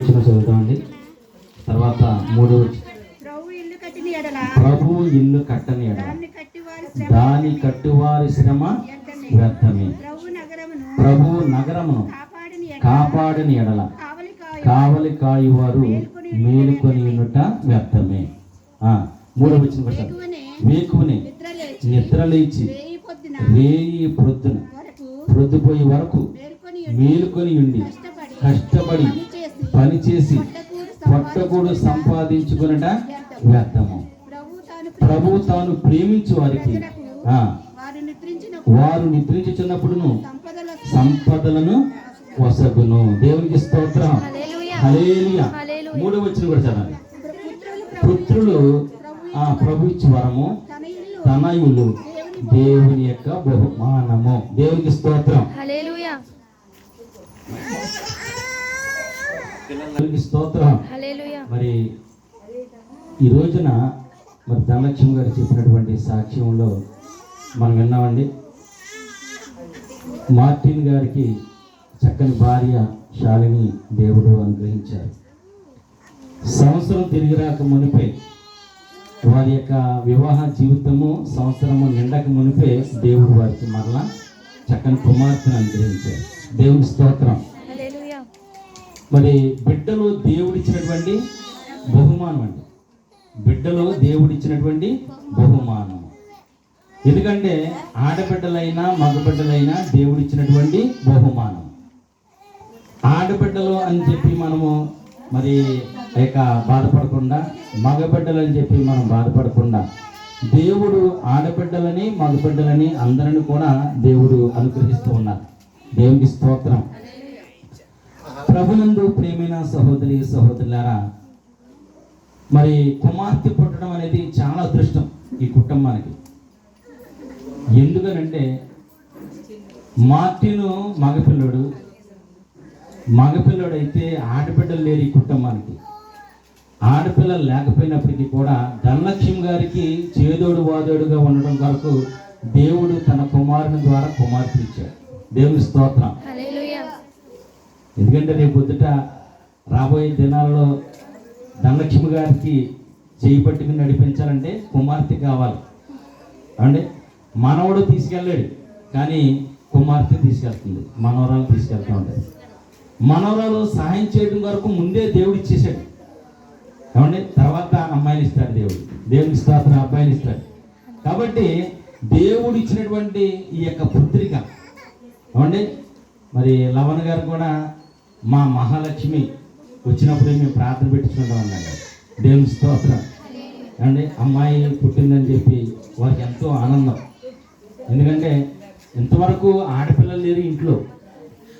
వచ్చిన చదువుతామండి. తర్వాత 3వ ప్రభు ఇల్లు కట్టని ఎడల దాని కట్టువారి శ్రమ వ్యర్థమే. ప్రభు నగరమును కాపాడని ఎడల కావలి కాయువారు మేలుకొని ఉన్నట వ్యర్థమే. 3వ వచనం వేకువనే నిద్రలేచి రేయి ప్రొద్దుపోయే వరకు మేలుకొని ఉండి కష్టపడి పనిచేసి పొట్టకూడు సంపాదించుకునట వ్యర్థము. ప్రభు తాను ప్రేమించు వారికి వారు నిద్రించుచున్నప్పుడును సంపదలను వసగును. దేవునికి స్తోత్రం. హల్లెలూయా. 3వ వచనం కూడా చదవండి. పుత్రులు ప్రభు ఇచ్చు వరము, తనయులు దేవుని యొక్క బహుమానము. దేవునికి స్తోత్రం. హల్లెలూయా. దేవునికి స్తోత్రం. హల్లెలూయా. మరి ఈ రోజున మరి ధనలక్ష్మి గారు చెప్పినటువంటి సాక్ష్యంలో మనం విన్నామండి. మార్టిన్ గారికి చక్కని భార్య శాలిని దేవుడు అనుగ్రహించారు. సంవత్సరం తిరిగి రాక మునిపే వారి యొక్క వివాహ జీవితము సంవత్సరము నిండక మునిపే దేవుడు వారికి మరలా చక్కని కుమార్తెను అనుగ్రహించారు. దేవుని స్తోత్రం. మరి బిడ్డలు దేవుడిచ్చినటువంటి బహుమానం అండి. బిడ్డలు దేవుడిచ్చినటువంటి బహుమానం. ఎందుకంటే ఆడబిడ్డలైనా మగబిడ్డలైనా దేవుడిచ్చినటువంటి బహుమానం. ఆడబిడ్డలు అని చెప్పి మనము మరి ఇక బాధపడకుండా, మగబిడ్డలు అని చెప్పి మనం బాధపడకుండా, దేవుడు ఆడబిడ్డలని మగబిడ్డలని అందరిని కూడా దేవుడు అనుగ్రహిస్తూ ఉన్నారు. దేవునికి స్తోత్రం. ప్రభునందు ప్రియమైన సహోదరి సహోదరులారా, మరి కుమార్తె పుట్టడం అనేది చాలా అదృష్టం ఈ కుటుంబానికి. ఎందుకనంటే మార్టిను మగపిల్లడైతే ఆడబిడ్డలు లేరు ఈ కుటుంబానికి. ఆడపిల్లలు లేకపోయినప్పటికీ కూడా ధనలక్ష్మి గారికి చేదోడు వాదోడుగా ఉండడం కొరకు దేవుడు తన కుమారుని ద్వారా కుమార్తె ఇచ్చాడు. దేవుని స్తోత్రం. ఎందుకంటే రేపు పొద్దుట రాబోయే దినాల్లో ధనలక్ష్మి గారికి చేయి పట్టుకుని నడిపించాలంటే కుమార్తె కావాలి అంటే మనవడు తీసుకెళ్ళాడు, కానీ కుమార్తె తీసుకెళ్తుంది, మనవరాలు తీసుకెళ్తూ ఉంటుంది. మనవరాలు సహాయం చేయడం వరకు ముందే దేవుడు ఇచ్చేసాడు ఏమండి. తర్వాత అమ్మాయిని ఇస్తాడు దేవుడు. దేవుని స్తోత్రం. అబ్బాయిని ఇస్తాడు. కాబట్టి దేవుడు ఇచ్చినటువంటి ఈ యొక్క పుత్రిక ఏమండి, మరి లవణ గారు కూడా మా మహాలక్ష్మి వచ్చినప్పుడు మేము ప్రార్థన పెట్టించుకుంటాం అన్నాడు. దేవుని స్తోత్రం అండి. అమ్మాయి పుట్టిందని చెప్పి వారికి ఎంతో ఆనందం. ఎందుకంటే ఇంతవరకు ఆడపిల్లలు లేరు ఇంట్లో.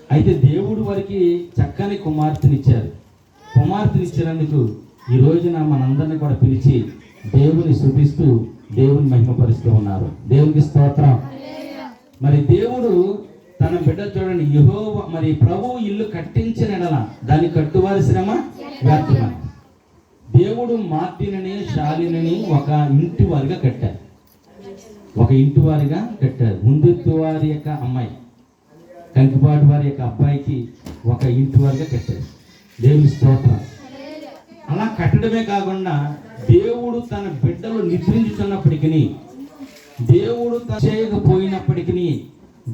అయితే దేవుడు వారికి చక్కని కుమార్తెనిచ్చారు. కుమార్తెనిచ్చినందుకు ఈ రోజున మనందరినీ కూడా పిలిచి దేవుని స్తుతిస్తూ దేవుని మహిమపరుస్తూ ఉన్నారు. దేవునికి స్తోత్రం. మరి దేవుడు తన బిడ్డ చూడండి, యెహోవా మరి ప్రభు ఇల్లు కట్టించిన ఎడల దాని కట్టువారి శ్రమ వ్యర్థమే. దేవుడు మార్టినని శాలిని ఒక ఇంటి వారిగా కట్టారు. ముందెత్తు వారి యొక్క అమ్మాయి, కంకిపాటి వారి యొక్క అబ్బాయికి ఒక ఇంటి వారిగా కట్టారు. దేవుని స్తోత్రం. అలా కట్టడమే కాకుండా దేవుడు తన బిడ్డలు నిద్రించుతున్నప్పటికీ, దేవుడు చేయకపోయినప్పటికీ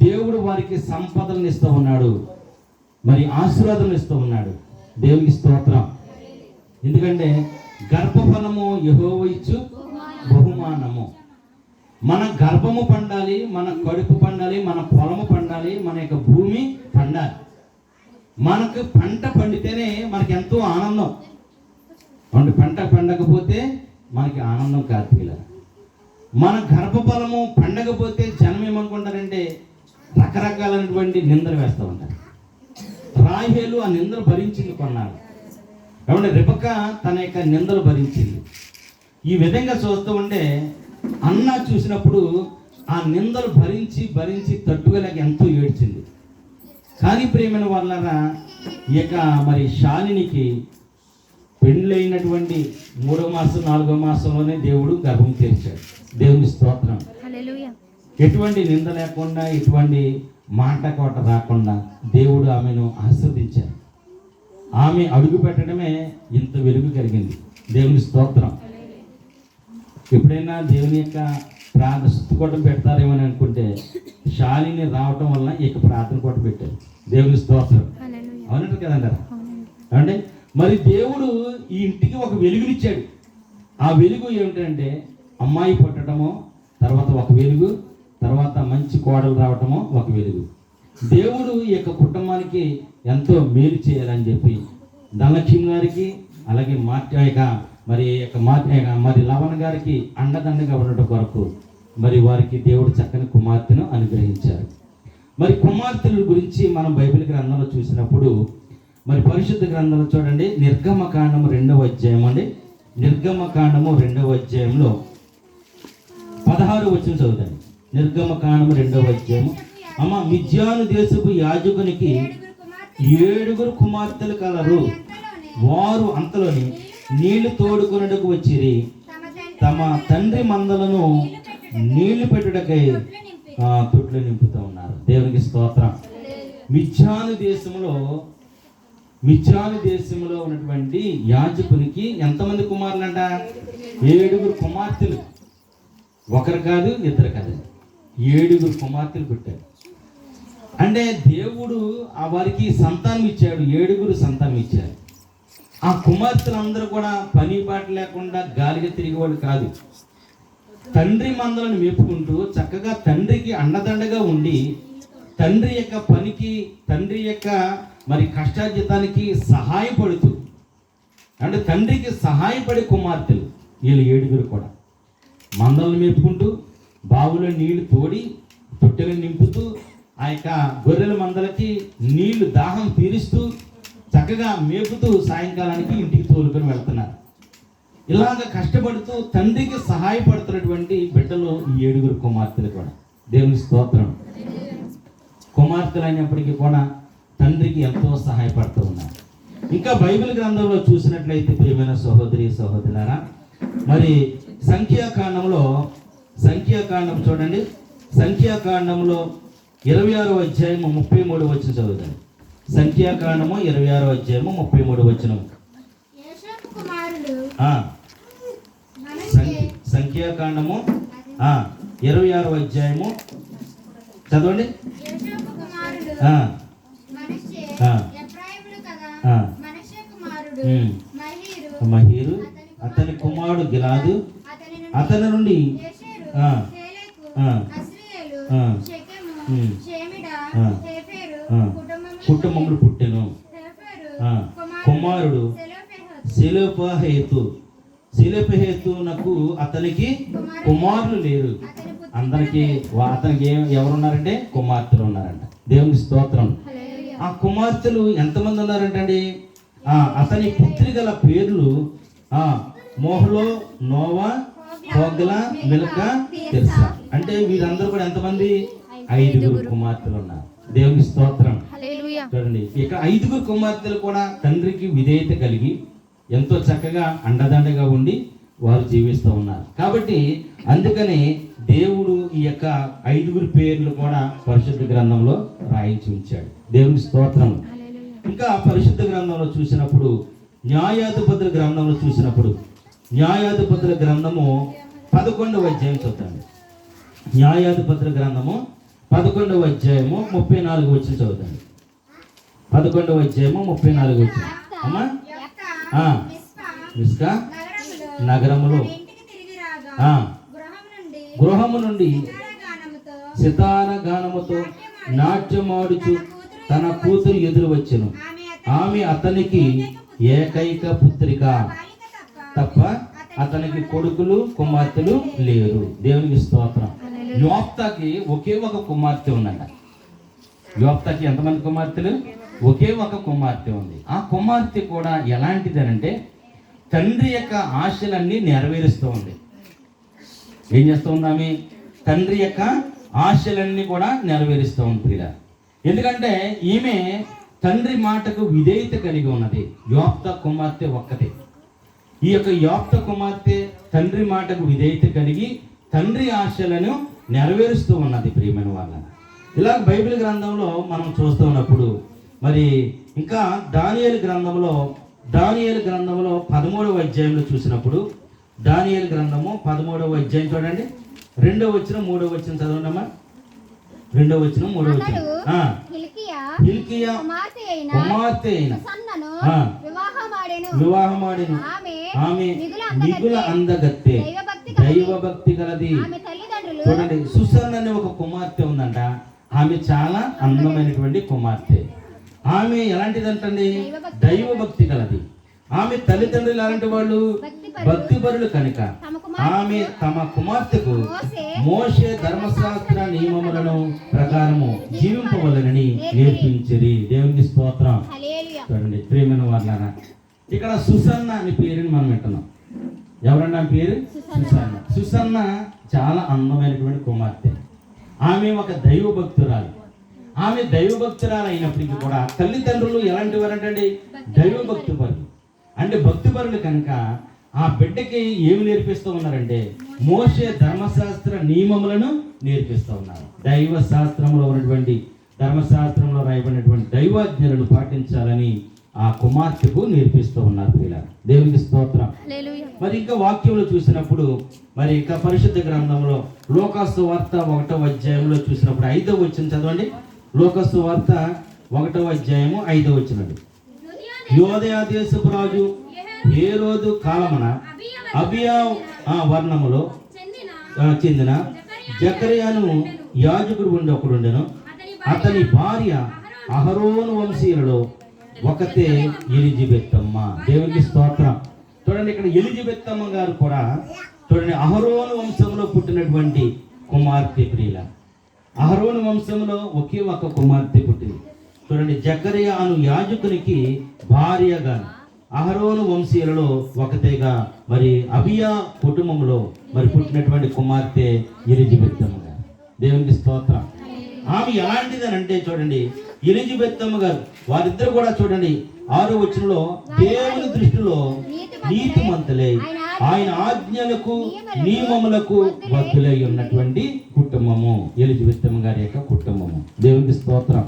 దేవుడు వారికి సంపదలను ఇస్తూ ఉన్నాడు, మరి ఆశీర్వాదాలను ఇస్తూ ఉన్నాడు. దేవునికి స్తోత్రం. ఎందుకంటే గర్భఫలము యెహోవా ఇచ్చు బహుమానము. మన గర్భము పండాలి, మన కడుపు పండాలి, మన పొలము పండాలి, మన యొక్క భూమి పండాలి. మనకు పంట పండితేనే మనకి ఎంతో ఆనందం. పంట పండకపోతే మనకి ఆనందం కాదు పిల్లలు. మన గర్భఫలము పండకపోతే జనం ఏమనుకుంటారంటే రకరకాలైనటువంటి నిందలు వేస్తూ ఉంటారు. రాహేలు ఆ నిందలు భరించింది కొన్నాడు. కాబట్టి రిబకా తన యొక్క నిందలు భరించింది. ఈ విధంగా చూస్తూ ఉంటే అన్న చూసినప్పుడు ఆ నిందలు భరించి భరించి తట్టుకోలేక ఎంతో ఏడ్చింది. కానీ ప్రియమైన వాళ్ళరా, ఈ యొక్క మరి శాలినికి పెళ్ళైనటువంటి 3వ మాసం 4వ మాసంలోనే దేవుడు గర్భం తెరిచాడు. దేవుని స్తోత్రం. ఎటువంటి నింద లేకుండా, ఎటువంటి మాట కోట రాకుండా దేవుడు ఆమెను ఆశీర్వదించాడు. ఆమె అడుగు పెట్టడమే ఇంత వెలుగు కలిగింది. దేవుని స్తోత్రం. ఎప్పుడైనా దేవుని యొక్క ప్రార్థన స్తుతికోటం పెడతారేమని అనుకుంటే శాలిని రావటం వల్ల ఇక ప్రార్థన కోట పెట్టారు. దేవుని స్తోత్రం. అవునంటారు కదంటారా? అంటే మరి దేవుడు ఈ ఇంటికి ఒక వెలుగునిచ్చాడు. ఆ వెలుగు ఏమిటంటే అమ్మాయి పుట్టడమో, తర్వాత ఒక వెలుగు, తర్వాత మంచి కోడలు రావటమో ఒక వెలుగు. దేవుడు ఈ యొక్క కుటుంబానికి ఎంతో మేలు చేయాలని చెప్పి ధనలక్ష్మి గారికి, అలాగే మరి లవణ్ గారికి అండదండగా ఉండటం కొరకు మరి వారికి దేవుడు చక్కని కుమార్తెను అనుగ్రహించారు. మరి కుమార్తెల గురించి మనం బైబిల్ గ్రంథంలో చూసినప్పుడు మరి పరిశుద్ధ గ్రంథంలో చూడండి, నిర్గమకాండము 2వ అధ్యాయం అండి. నిర్గమకాండము 2వ అధ్యాయంలో 16 వచనం చదువుతాను. నిర్గమకాండము 2వ అధ్యాయము. మిద్యాను దేశపు యాజకునికి 7 కుమార్తెలు కలరు. వారు అంతలోని నీళ్లు తోడుకొనుటకు వచ్చిరి. తమ తండ్రి మందలను నీళ్లు పెట్టుటకై తొట్లు నింపుతూ ఉన్నారు. దేవునికి స్తోత్రం. మిద్యాను దేశంలో ఉన్నటువంటి యాజకునికి ఎంతమంది కుమారులంట? 7 కుమార్తెలు. ఒకరు కాదు, ఇద్దరు కాదు, 7 కుమార్తెలు పెట్టారు. అంటే దేవుడు వారికి సంతానం ఇచ్చాడు, 7 సంతానం ఇచ్చారు. ఆ కుమార్తెలందరూ కూడా పని పాట లేకుండా గాలిగా తిరిగేవాడు కాదు. తండ్రి మందలను మేపుకుంటూ చక్కగా తండ్రికి అండదండగా ఉండి తండ్రి యొక్క పనికి, తండ్రి యొక్క మరి కష్టార్జితానికి సహాయపడుతూ, అంటే తండ్రికి సహాయపడే కుమార్తెలు వీళ్ళు 7 కూడా. మందలను మేపుకుంటూ, బావులో నీళ్లు తోడి, తొట్టెలు నింపుతూ, ఆ యొక్క గొర్రెల మందలకి నీళ్లు దాహం తీరుస్తూ, చక్కగా మేపుతూ సాయంకాలానికి ఇంటికి తోలుకొని వెళ్తున్నారు. ఇలాగ కష్టపడుతూ తండ్రికి సహాయపడుతున్నటువంటి బిడ్డలు ఈ 7 కుమార్తెలు కూడా. దేవుని స్తోత్రం. కుమార్తెలు అయినప్పటికీ కూడా తండ్రికి ఎంతో సహాయపడుతూ ఉన్నారు. ఇంకా బైబిల్ గ్రంథంలో చూసినట్లయితే ప్రియమైన సహోదరి సహోదరులారా, మరి సంఖ్యాకాండం చూడండి. సంఖ్యాకాండంలో 26వ అధ్యాయము 33 వచనం చదువుతాను. సంఖ్యాకాండము 26వ అధ్యాయము 33 వచనం. సంఖ్యాకాండము 26వ అధ్యాయము చదవండి. మహీరు, అతని కుమారుడు గిలాదు, అతని నుండి కుటుంబములు పుట్టెను. కుమారుడు సెలోపహేతునకు అతనికి కుమారులు లేరు. అతనికి ఎవరున్నారంటే కుమార్తెలు ఉన్నారంట. దేవుని స్తోత్రం. ఆ కుమార్తెలు ఎంతమంది ఉన్నారంటండి? అతని పుత్రి గల పేర్లు మోహలో, నోవా, హోగ్లా, మిల్కా, తిర్సా. అంటే వీరందరూ కూడా ఎంతమంది? 5 కుమార్తెలు ఉన్నారు. దేవుని స్తోత్రం. చూడండి, ఇక 5 కుమార్తెలు కూడా తండ్రికి విధేయత కలిగి ఎంతో చక్కగా అండదండగా ఉండి వారు జీవిస్తూ ఉన్నారు. కాబట్టి అందుకని దేవుడు ఈ యొక్క 5 పేర్లు కూడా పరిశుద్ధ గ్రంథంలో రాయించి ఉంచాడు. దేవుని స్తోత్రం. ఇంకా పరిశుద్ధ గ్రంథంలో చూసినప్పుడు, న్యాయాధిపతుల గ్రంథంలో చూసినప్పుడు, న్యాయాధిపతుల గ్రంథము 11వ అధ్యాయం చదువుతాను. న్యాయాధిపతుల గ్రంథము 11వ అధ్యాయము 34 వచనం చదువుతాను. 11వ అధ్యాయము 34 వచనం. అమ్మా, మిస్కా నగరములో గృహము నుండి సితార గానముతో నాట్యమాడుచు తన కూతురు ఎదురు వచ్చెను. ఆమె అతనికి ఏకైక పుత్రిక తప్ప అతనికి కొడుకులు కుమార్తెలు లేరు. దేవునికి స్తోత్రం. యోప్తాకి ఒకే ఒక కుమార్తె ఉందంట. యోప్తాకి ఎంతమంది కుమార్తెలు? ఒకే ఒక కుమార్తె ఉంది. ఆ కుమార్తె కూడా ఎలాంటిదనంటే తండ్రి యొక్క ఆశలన్నీ నెరవేరుస్తూ ఉంది. ఏం చేస్తూ ఉంది ఆమె? తండ్రి యొక్క ఆశలన్నీ కూడా నెరవేరుస్తూ ఉంది. ఎందుకంటే ఈమె తండ్రి మాటకు విధేయత కలిగి ఉన్నది. యోప్తా కుమార్తె ఒక్కతే. ఈ యొక్క యోప్తా కుమార్తె తండ్రి మాటకు విధేయత కలిగి తండ్రి ఆశలను నెరవేరుస్తూ ఉన్నది. ప్రియమైన వాళ్ళ, ఇలా బైబిల్ గ్రంథంలో మనం చూస్తూ ఉన్నప్పుడు మరి ఇంకా దానియేలు గ్రంథంలో 13వ అధ్యాయంలో చూసినప్పుడు, దానియేలు గ్రంథము 13వ అధ్యాయం చూడండి, 2వ వచనం 3వ వచనం చదవండి అమ్మా. 2వ వచనం 3వ వచనం. హిల్కీయా కుమార్తె అయిన వివాహమాడెను. ఆమె మిగుల అందగత్తె, దైవభక్తి గలది. చూడండి, సుసన్న అనే ఒక కుమార్తె ఉందంట. ఆమె చాలా అందమైనటువంటి కుమార్తె. ఆమె ఎలాంటిదంటండి? దైవభక్తి గలది. ఆమె తల్లిదండ్రులు ఎలాంటి వాళ్ళు? భక్తిపరులు కనుక ఆమె తమ కుమార్తెకు మోషే ధర్మశాస్త్ర నియమములను ప్రకారము జీవింపవలనని నేర్పించిరి. దేవునికి స్తోత్రం. చూడండి ప్రియమైన వాళ్ళారా, ఇక్కడ సుసన్న అనే పేరుని మనం వింటున్నాం. ఎవరన్నా పేరు? సుసన్న. సుసన్న చాలా అందమైనటువంటి కుమార్తె. ఆమె ఒక దైవ భక్తురాలు. ఆమె దైవ భక్తురాలు అయినప్పటికీ కూడా తల్లిదండ్రులు ఎలాంటి వారంటే దైవ భక్తిపరులు. అంటే భక్తిపరులు కనుక ఆ బిడ్డకి ఏమి నేర్పిస్తూ ఉన్నారంటే మోషే ధర్మశాస్త్ర నియమములను నేర్పిస్తూ ఉన్నారు. దైవ శాస్త్రంలో ఉన్నటువంటి, ధర్మశాస్త్రంలో రాయబడినటువంటి దైవాజ్ఞలను పాటించాలని ఆ కుమార్తెకు నేర్పిస్తూ ఉన్నారు పిల్లలు. దేవునికి స్తోత్రం. మరి ఇంకా వాక్యంలో చూసినప్పుడు, మరి ఇంకా పరిశుద్ధ గ్రంథంలో లోకాసు వార్త 1వ అధ్యాయంలో చూసినప్పుడు 5వ వచనం చదవండి. లోకాసు వార్త 1వ అధ్యాయము 5వ వచనం. యోదయ దేశపు రాజు హేరోదు కాలమున అబియా వర్ణములో చెందిన జకర్యాను యాజకుడు ఒకడుండెను. అతని భార్య అహరోను వంశీయులలో ఒకతే ఎలిజబెత్తమ్మ. దేవునికి స్తోత్రం. చూడండి, ఇక్కడ ఎలిజబెత్తమ్మ గారు కూడా చూడండి అహరోను వంశంలో పుట్టినటువంటి కుమార్తె. ప్రియుల, అహరోను వంశంలో ఒకే ఒక కుమార్తె పుట్టింది. చూడండి, జకర్యా అను యాజకునికి భార్యగా అహరోను వంశీయులలో ఒకతేగా మరి అబియా కుటుంబంలో మరి పుట్టినటువంటి కుమార్తె ఎలిజబెత్తమ్మ గారు. దేవునికి స్తోత్రం. ఆమె ఎలాంటిదని అంటే చూడండి, ఎలిజబెత్తమ్మ గారు వారిద్దరు కూడా చూడండి 6వ వచనంలో దేవుని దృష్టిలో నీతిమంతులై ఆయన ఆజ్ఞలకు నియమములకు బద్దులై ఉన్నటువంటి కుటుంబము ఎలిజబెత్తమ్మ గారి యొక్క కుటుంబము. దేవునికి స్తోత్రం.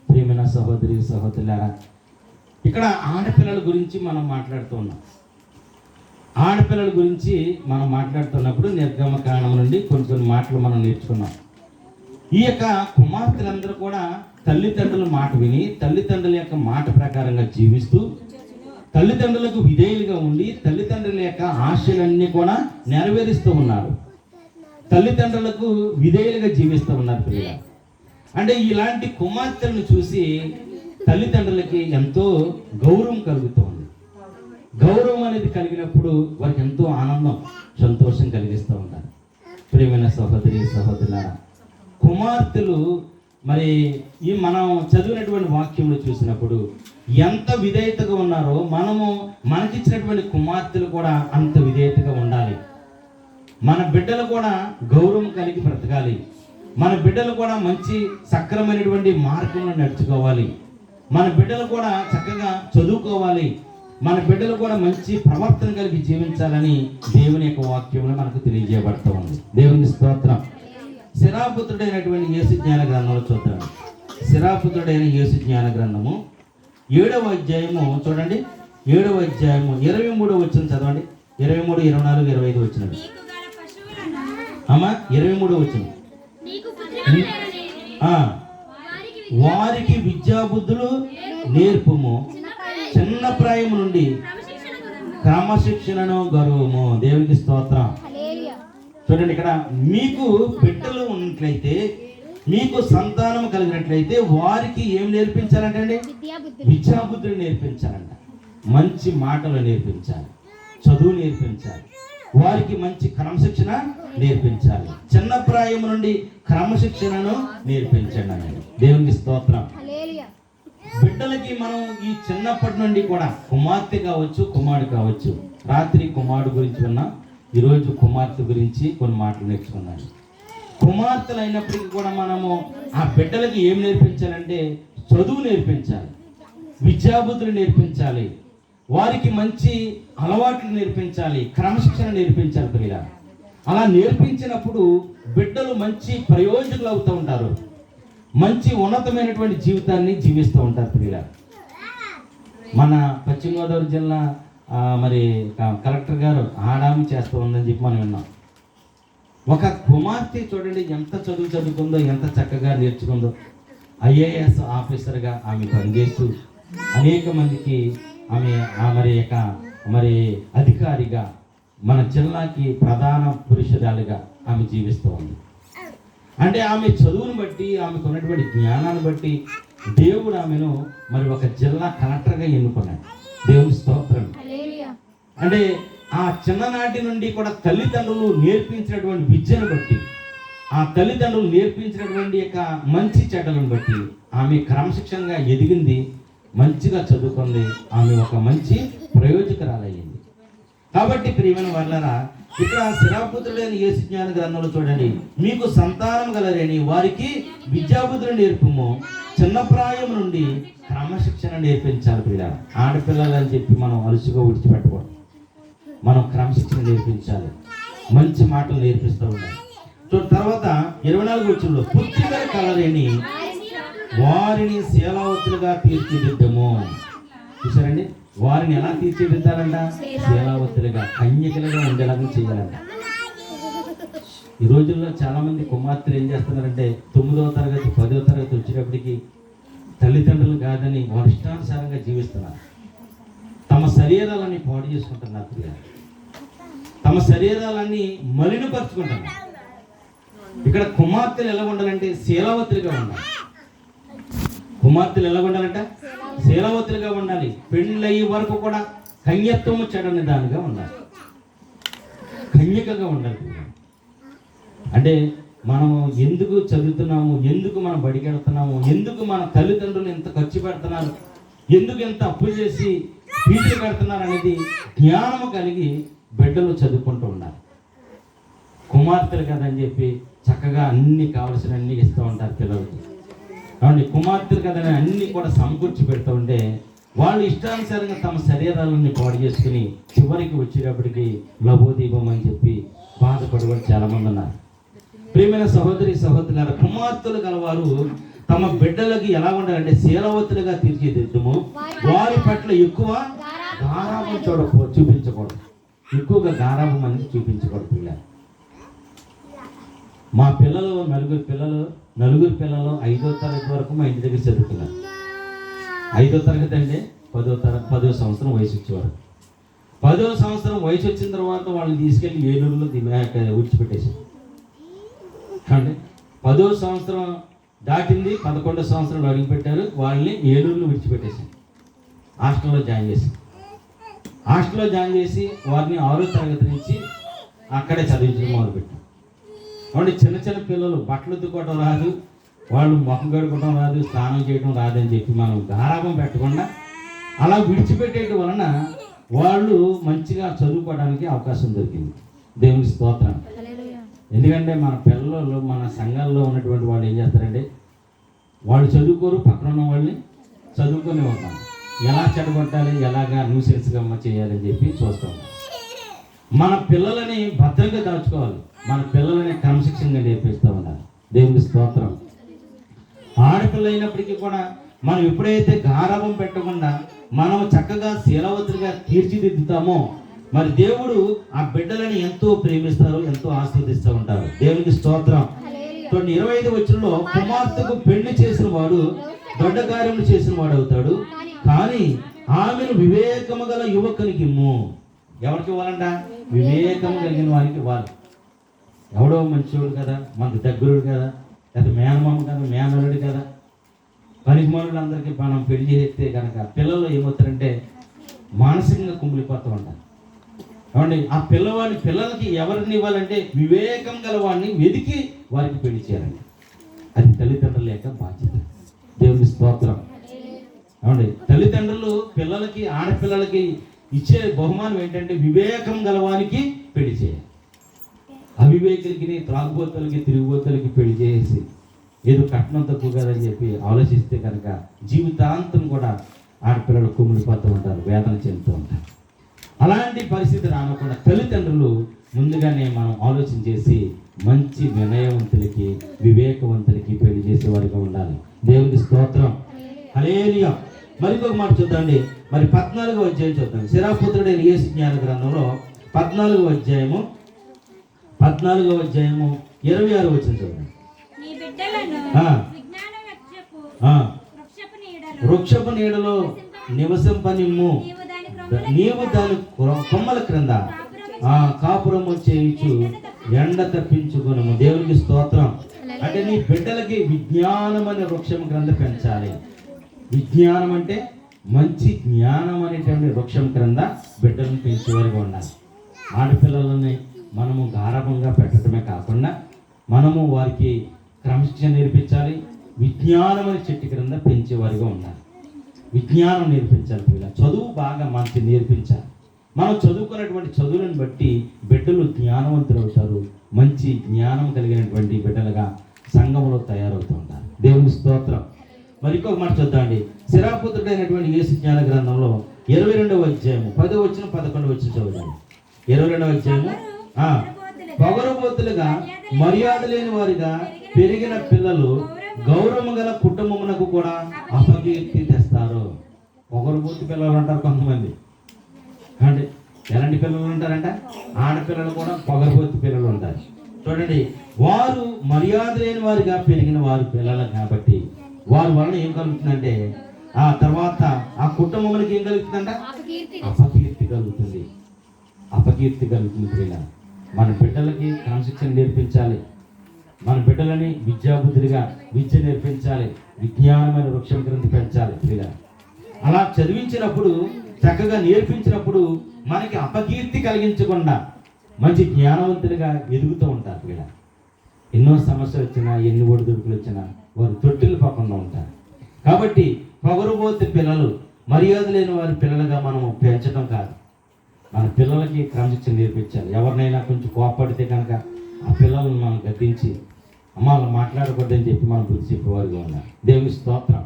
ప్రియమైన సహోదరి సహోదరులారా, ఇక్కడ ఆడపిల్లల గురించి మనం మాట్లాడుతూ ఉన్నాం. ఆడపిల్లల గురించి మనం మాట్లాడుతున్నప్పుడు నిర్గమకాండం నుండి కొన్ని మాటలు మనం నేర్చుకున్నాం. ఈ యొక్క కుమార్తెలందరూ కూడా తల్లిదండ్రుల మాట విని తల్లిదండ్రుల యొక్క మాట ప్రకారంగా జీవిస్తూ తల్లిదండ్రులకు విధేయులుగా ఉండి తల్లిదండ్రుల యొక్క ఆశలన్నీ కూడా నెరవేరుస్తూ ఉన్నారు. తల్లిదండ్రులకు విధేయులుగా జీవిస్తూ ఉన్నారు పిల్లలు. అంటే ఇలాంటి కుమార్తెలను చూసి తల్లిదండ్రులకి ఎంతో గౌరవం కలుగుతుంది. గౌరవం అనేది కలిగినప్పుడు వారికి ఎంతో ఆనందం, సంతోషం కలిగిస్తూ ఉంటారు. ప్రియమైన సహోదరి సహోదరులారా, కుమార్తెలు మరి ఈ మనం చదివినటువంటి వాక్యంలో చూసినప్పుడు ఎంత విధేయతగా ఉన్నారో మనకిచ్చినటువంటి కుమార్తెలు కూడా అంత విధేయతగా ఉండాలి. మన బిడ్డలు కూడా గౌరవం కలిగి బ్రతకాలి. మన బిడ్డలు కూడా మంచి సక్రమైనటువంటి మార్గంలో నడుచుకోవాలి. మన బిడ్డలు కూడా చక్కగా చదువుకోవాలి. మన బిడ్డలు కూడా మంచి ప్రవర్తన కలిగి జీవించాలని దేవుని యొక్క వాక్యంలో మనకు తెలియజేయబడుతూ ఉంది. దేవుని స్తోత్రం. శిరాపుత్రుడైనటువంటి యేసు జ్ఞాన గ్రంథంలో చూద్దాం. శిరాపుత్రుడైన యేసు జ్ఞాన గ్రంథము 7వ అధ్యాయము చూడండి. 7వ అధ్యాయము 23వ వచనం చదవండి. 23, 24, 25 వచనాలు అమ్మా. 23వ వచనం. వారికి విద్యాబుద్ధులు నేర్పుము, చిన్న ప్రాయము నుండి క్రమశిక్షణను గౌరవము. దేవునికి స్తోత్రం. చూడండి, ఇక్కడ మీకు బిడ్డలు ఉన్నట్లయితే, మీకు సంతానం కలిగినట్లయితే వారికి ఏం నేర్పించాలంటే విద్యాబుద్ధులు నేర్పించాలంట. మంచి మాటలు నేర్పించాలి, చదువు నేర్పించాలి, వారికి మంచి క్రమశిక్షణ నేర్పించాలి. చిన్న ప్రాయం నుండి క్రమశిక్షణను నేర్పించండి అని. దేవునికి స్తోత్రం. బిడ్డలకి మనం ఈ చిన్నప్పటి నుండి కూడా కుమార్తె కావచ్చు కుమారుడు కావచ్చు. రాత్రి కుమారుడు గురించి విన్నాం, ఈరోజు కుమార్తె గురించి కొన్ని మాటలు నేర్చుకున్నాను. కుమార్తెలు అయినప్పటికీ కూడా మనము ఆ బిడ్డలకి ఏం నేర్పించాలంటే చదువు నేర్పించాలి, విద్యాబుద్ధులు నేర్పించాలి, వారికి మంచి అలవాట్లు నేర్పించాలి, క్రమశిక్షణ నేర్పించాలి ప్రియుల. అలా నేర్పించినప్పుడు బిడ్డలు మంచి ప్రయోజకులు అవుతూ ఉంటారు, మంచి ఉన్నతమైనటువంటి జీవితాన్ని జీవిస్తూ ఉంటారు ప్రియుల. మన పశ్చిమ గోదావరి జిల్లా మరి కలెక్టర్ గారు ఆడామి చేస్తూ ఉందని చెప్పి మనం విన్నాం. ఒక కుమార్తె చూడండి ఎంత చదువుకుందో, ఎంత చక్కగా నేర్చుకుందో. ఐఏఎస్ ఆఫీసర్గా ఆమె పనిచేస్తూ అనేక మందికి ఆమె మరి అధికారిగా మన జిల్లాకి ప్రధాన పురుషురాలిగా ఆమె జీవిస్తూ ఉంది. అంటే ఆమె చదువును బట్టి, ఆమెకు ఉన్నటువంటి జ్ఞానాన్ని బట్టి దేవుడు ఆమెను మరి ఒక జిల్లా కలెక్టర్గా ఎన్నుకున్నాడు. దేవుని స్తోత్రం. అంటే ఆ చిన్ననాటి నుండి కూడా తల్లిదండ్రులు నేర్పించినటువంటి విద్యను బట్టి, ఆ తల్లిదండ్రులు నేర్పించినటువంటి యొక్క మంచి చెడ్డలను బట్టి ఆమె క్రమశిక్షణగా ఎదిగింది, మంచిగా చదువుకుంది, ఆమె ఒక మంచి ప్రయోజకురాలయ్యింది. కాబట్టి ప్రియమైన వాళ్ళరా, ఇక్కడ శిరాపుత్రుడైన యేసు జ్ఞాన గ్రంథంలో చూడండి, మీకు సంతానం గలరేని వారికి విద్యాబుద్ధులు నేర్పుము, చిన్న ప్రాయం నుండి క్రమశిక్షణ నేర్పించాలి. పిల్లలు ఆడపిల్లలు అని చెప్పి మనం అలుసుగా విడిచిపెట్టకూడదు. మనం క్రమశిక్షణ నేర్పించాలి, మంచి మాటలు నేర్పిస్తూ ఉండాలి. తర్వాత 24 వచనంలో పుత్రికల కలరేని వారిని శీలావతులుగా తీర్చిదిద్దము. చూసారండి, వారిని ఎలా తీర్చిదిద్దాలంట? శీలావతులుగా, కన్యకలుగా ఉండేలాగా చేయాలంట. ఈ రోజుల్లో చాలా మంది కుమార్తెలు ఏం చేస్తున్నారంటే 9వ తరగతి 10వ తరగతి వచ్చేటప్పటికి తల్లిదండ్రులు కాదని వారి ఇష్టానుసారంగా జీవిస్తున్నారు. తమ శరీరాలన్నీ పాడు చేసుకుంటున్నారు పిల్లలు, తమ శరీరాలన్నీ మలినపరుచుకుంటున్నారు. ఇక్కడ కుమార్తెలు ఎలా ఉండాలంటే శీలావతులుగా ఉండాలి. కుమార్తెలు ఎలా ఉండాలంట? శీలావతులుగా ఉండాలి. పెళ్ళయ్యే వరకు కూడా కన్యత్వము చెడని దానిగా ఉండాలి, కన్యకగా ఉండాలి. అంటే మనము ఎందుకు చదువుతున్నాము, ఎందుకు మనం బడికెడుతున్నాము, ఎందుకు మన తల్లిదండ్రులు ఎంత ఖర్చు పెడుతున్నారు, ఎందుకు ఎంత అప్పులు చేసి ఫీజులు పెడుతున్నారు అనేది జ్ఞానము కలిగి బిడ్డలు చదువుకుంటూ ఉండాలి. కుమార్తెలు కదని చెప్పి చక్కగా అన్ని కావలసిన అన్ని ఇస్తూ ఉంటారు పిల్లలకి. కాబట్టి కుమార్తెలు కదని అన్ని కూడా సమకూర్చి పెడుతూ ఉంటే వాళ్ళు ఇష్టానుసారంగా తమ శరీరాలన్నీ పాడు చేసుకుని చివరికి వచ్చేటప్పటికి లభోదీపం అని చెప్పి బాధపడేవారు చాలా మంది ఉన్నారు. ప్రియమైన సహోదరి సహోదరులారా, కుమార్తెలు గలవారు తమ బిడ్డలకి ఎలా ఉండాలంటే శీలవతులుగా తీర్చిదిద్దుము, వారి పట్ల ఎక్కువ గారాబం చూపించకూడదు, ఎక్కువగా గారాబం అనేది చూపించకూడదు. పిల్లలు, మా పిల్లలు నలుగురు పిల్లలు 5వ తరగతి వరకు మా ఇంటి దగ్గర చదువుతున్నారు. 5వ తరగతి అంటే 10వ సంవత్సరం వయసు వచ్చేవారు. 10వ సంవత్సరం వయసు వచ్చిన తర్వాత వాళ్ళని తీసుకెళ్ళి ఏలూరులో విడిచిపెట్టేశారు. అంటే 10వ సంవత్సరం దాటింది, 11వ సంవత్సరంలో అడుగుపెట్టారు, వాళ్ళని ఏలూరులో విడిచిపెట్టేశారు. హాస్టల్లో జాయిన్ చేసి వారిని 6వ తరగతి నుంచి అక్కడే చదివించడం మొదలుపెట్టారు. కాబట్టి చిన్న పిల్లలు బట్టలు ఉతుక్కోవడం రాదు, వాళ్ళు మొహం కడుకోవడం రాదు, స్నానం చేయడం రాదని చెప్పి మనం గారాబం పెట్టకుండా అలా విడిచిపెట్టేయడం వలన వాళ్ళు మంచిగా చదువుకోవడానికి అవకాశం దొరికింది. దేవుని స్తోత్రం. ఎందుకంటే మన పిల్లలు మన సంఘాల్లో ఉన్నటువంటి వాళ్ళు ఏం చేస్తారంటే వాళ్ళు చదువుకోరు, పక్కన ఉన్న వాళ్ళని చదువుకొని ఉంటారు. ఎలా చెడగొట్టాలి, ఎలాగా న్యూసెన్స్గా చేయాలని చెప్పి చూస్తాం. మన పిల్లలని భద్రంగా దాచుకోవాలి, మన పిల్లలని క్రమశిక్షణగా నేర్పిస్తూ ఉండాలి. దేవుని స్తోత్రం. ఆడపిల్ల అయినప్పటికీ కూడా మనం ఎప్పుడైతే గారాబం పెట్టకుండా మనం చక్కగా శీలవతులుగా తీర్చిదిద్దుతామో మరి దేవుడు ఆ బిడ్డలని ఎంతో ప్రేమిస్తారు, ఎంతో ఆస్వాదిస్తూ ఉంటారు. దేవునికి స్తోత్రం. 25వ వచనంలో కుమార్తెకు పెళ్లి చేసిన వాడు దొడ్డ కార్యములు చేసిన వాడు అవుతాడు, కానీ ఆమెను వివేకము గల యువకునికి ఇమ్ము. ఎవరికి ఇవ్వాలంట? వివేకము కలిగిన వారికి ఇవ్వాలి. ఎవడో మంచివాడు కదా, మనకు దగ్గరుడు కదా, లేదా మేనమామ కదా, మేనలుడు కదా, పనికిమానులందరికీ మనం పెళ్లి చేస్తే కనుక పిల్లలు ఏమవుతారంటే మానసికంగా కుమిలిపోతూ ఉంటారు. కాబట్టి ఆ పిల్లలకి ఎవరిని ఇవ్వాలంటే వివేకం గల వాడిని వెతికి వారికి పెళ్లి చేయాలండి. అది తల్లిదండ్రుల యొక్క బాధ్యత. దేవుని స్తోత్రం. అవునండి, తల్లిదండ్రులు పిల్లలకి, ఆడపిల్లలకి ఇచ్చే బహుమానం ఏంటంటే వివేకం గలవానికి పెళ్లి చేయాలి. అవివేకులకి, త్రాగుబోతులకి, తిరుగుబోతులకి పెళ్లి చేసి ఏదో కట్నం తక్కువ కదని చెప్పి ఆలోచిస్తే కనుక జీవితాంతం కూడా ఆడపిల్లలు కుమిలిపోతూ ఉంటారు, వేదన చెందుతూ ఉంటారు. అలాంటి పరిస్థితి రానకుండా తల్లిదండ్రులు ముందుగానే మనం ఆలోచన చేసి మంచి వినయవంతులకి, వివేకవంతులకి పెళ్లి చేసేవారిగా ఉండాలి. దేవుని స్తోత్రం. హల్లెలూయా. మరికొక మాట చూద్దాండి. మరి 14వ అధ్యాయం చూద్దాం. శిరాపుత్రుడైన యేసు జ్ఞాన గ్రంథంలో 14వ అధ్యాయము 26వ వచనం చూద్దాం. వృక్షపు నీడలో నివసింపనిమ్ము, నీవు దాని కొమ్మల క్రింద కాపురము చేయించు ఎండ తప్పించుకునము. దేవునికి స్తోత్రం. అంటే నీ బిడ్డలకి విజ్ఞానం అనే వృక్షం క్రింద పెంచాలి. విజ్ఞానం అంటే మంచి జ్ఞానం అనేటువంటి వృక్షం క్రింద బిడ్డలను పెంచేవారిగా ఉండాలి. ఆడపిల్లలని మనము గారాభంగా పెట్టడమే కాకుండా మనము వారికి క్రమశిక్షణ నేర్పించాలి. విజ్ఞానం అనే చెట్టు క్రింద పెంచేవారిగా ఉండాలి. విజ్ఞానం నేర్పించాలి. పిల్లలు చదువు బాగా మంచి నేర్పించాలి. మనం చదువుకున్నటువంటి చదువులను బట్టి బిడ్డలు జ్ఞానవంతులు అవుతారు. మంచి జ్ఞానం కలిగినటువంటి బిడ్డలుగా సంఘంలో తయారవుతూ ఉంటారు. దేవుని స్తోత్రం. మరి ఇంకొక మాట చూద్దామండి. శిరాపుత్రుడైనటువంటి యేసు జ్ఞాన గ్రంథంలో 22వ అధ్యాయము 10వ వచనం 11వ వచనం చదువుదాం. 22వ అధ్యాయము పొగరుబోతులుగా మర్యాద లేని వారిగా పెరిగిన పిల్లలు గౌరవం గల కుటుంబమునకు కూడా అపకీర్తి తెస్తారు. పొగరుబోతు పిల్లలు అంటారు కొంతమంది. అంటే ఎలాంటి పిల్లలు ఉంటారంట? ఆడపిల్లలు కూడా పొగరుబోతు పిల్లలు ఉంటారు. చూడండి, వారు మర్యాద లేని వారిగా పెరిగిన వారు పిల్లలు కాబట్టి వారి వలన ఏం కలుగుతుందంటే ఆ తర్వాత ఆ కుటుంబానికి ఏం కలుగుతుందంట? అపకీర్తి కలుగుతుంది. అపకీర్తి కలుగుతుంది. పిల్లలు మన బిడ్డలకి క్రమశిక్షణ నేర్పించాలి. మన బిడ్డలని విద్యాబుద్ధులుగా విద్య నేర్పించాలి. విజ్ఞానమైన వృక్షం క్రింద పెంచాలి. పిల్లలు అలా చదివించినప్పుడు, చక్కగా నేర్పించినప్పుడు మనకి అపకీర్తి కలిగించకుండా మంచి జ్ఞానవంతులుగా ఎదుగుతూ ఉంటారు. పిల్లలు ఎన్నో సమస్యలు వచ్చినా, ఎన్ని ఒడిదుడుకులు వచ్చినా వారు తొట్టిల్లు పోకుండా ఉంటారు. కాబట్టి పొగరుబోతు పిల్లలు, మర్యాద లేని వారి పిల్లలుగా మనం పెంచడం కాదు, మన పిల్లలకి క్రమశిక్షణ నేర్పించాలి. ఎవరినైనా కొంచెం కోపడితే కనుక ఆ పిల్లలను మనం గద్దించి అమ్మ వాళ్ళు మాట్లాడకూడదని చెప్పి మనం బుద్ధి చెప్పేవారుగా ఉన్నారు. దేవుని స్తోత్రం.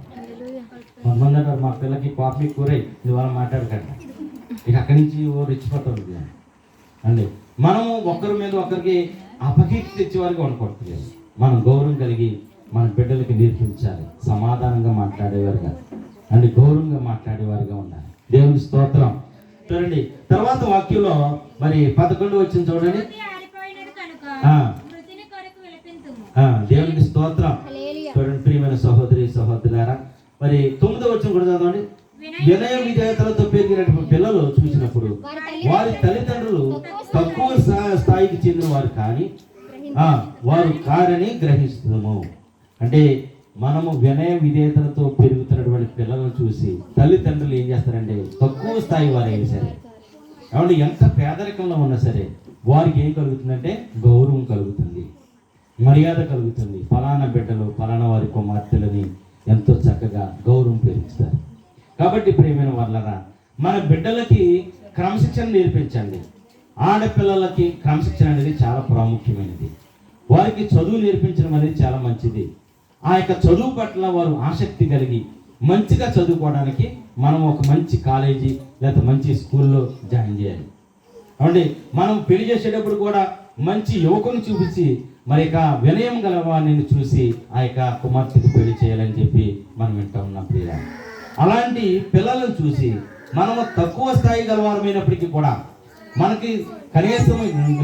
కొంతమంది అంటారు మా పిల్లకి కోపం కూరై నువ్వు వాళ్ళు మాట్లాడకండి, ఇక అక్కడి నుంచి రెచ్చిపోతుంది అండి. మనము ఒకరి మీద ఒకరికి అపకీర్తి తెచ్చేవారిగా ఉండకూడదు. మనం గౌరవం కలిగి మన బిడ్డలకి నేర్పించాలి. సమాధానంగా మాట్లాడేవారుగా అంటే గౌరవంగా మాట్లాడేవారుగా ఉండాలి. దేవుని స్తోత్రం. చూడండి తర్వాత వాక్యంలో మరి 11వ వచనం చూడండి. దేవునికి స్తోత్రం. చూడండి ప్రియమైన సహోదరి సహోదరులారా, మరి 9వ వచనం కూడా చదవండి. వినయ విధేయతలతో పెరిగినటువంటి పిల్లలు చూసినప్పుడు వారి తల్లిదండ్రులు తక్కువ స్థాయికి చెందిన వారు కానీ వారు కారని గ్రహిస్తున్నాము. అంటే మనము వినయ విధేయతలతో పెరుగుతున్నటువంటి పిల్లలను చూసి తల్లిదండ్రులు ఏం చేస్తారంటే తక్కువ స్థాయి వారు అయినా సరే, కాబట్టి ఎంత పేదరికంలో ఉన్నా సరే వారికి ఏం కలుగుతుందంటే గౌరవం కలుగుతుంది, మర్యాద కలుగుతుంది. ఫలానా బిడ్డలు ఫలానా వారి కుమార్తెలని ఎంతో చక్కగా గౌరవం పెంచుతారు. కాబట్టి ప్రియమైన వాళ్ళరా, మన బిడ్డలకి క్రమశిక్షణ నేర్పించండి. ఆడపిల్లలకి క్రమశిక్షణ అనేది చాలా ప్రాముఖ్యమైనది. వారికి చదువు నేర్పించడం అనేది చాలా మంచిది. ఆ యొక్క చదువు పట్ల వారు ఆసక్తి కలిగి మంచిగా చదువుకోవడానికి మనం ఒక మంచి కాలేజీ లేదా మంచి స్కూల్లో జాయిన్ చేయాలి. కాబట్టి మనం పెళ్లి చేసేటప్పుడు కూడా మంచి యువకుని చూపించి మరి యొక్క వినయం గల వారిని చూసి ఆ యొక్క కుమార్తెకు పెళ్లి చేయాలని చెప్పి మనం వింటూ ఉన్నాం. ప్రియ అలాంటి పిల్లలను చూసి మనము తక్కువ స్థాయి గలవారమైనప్పటికీ కూడా మనకి కనీసం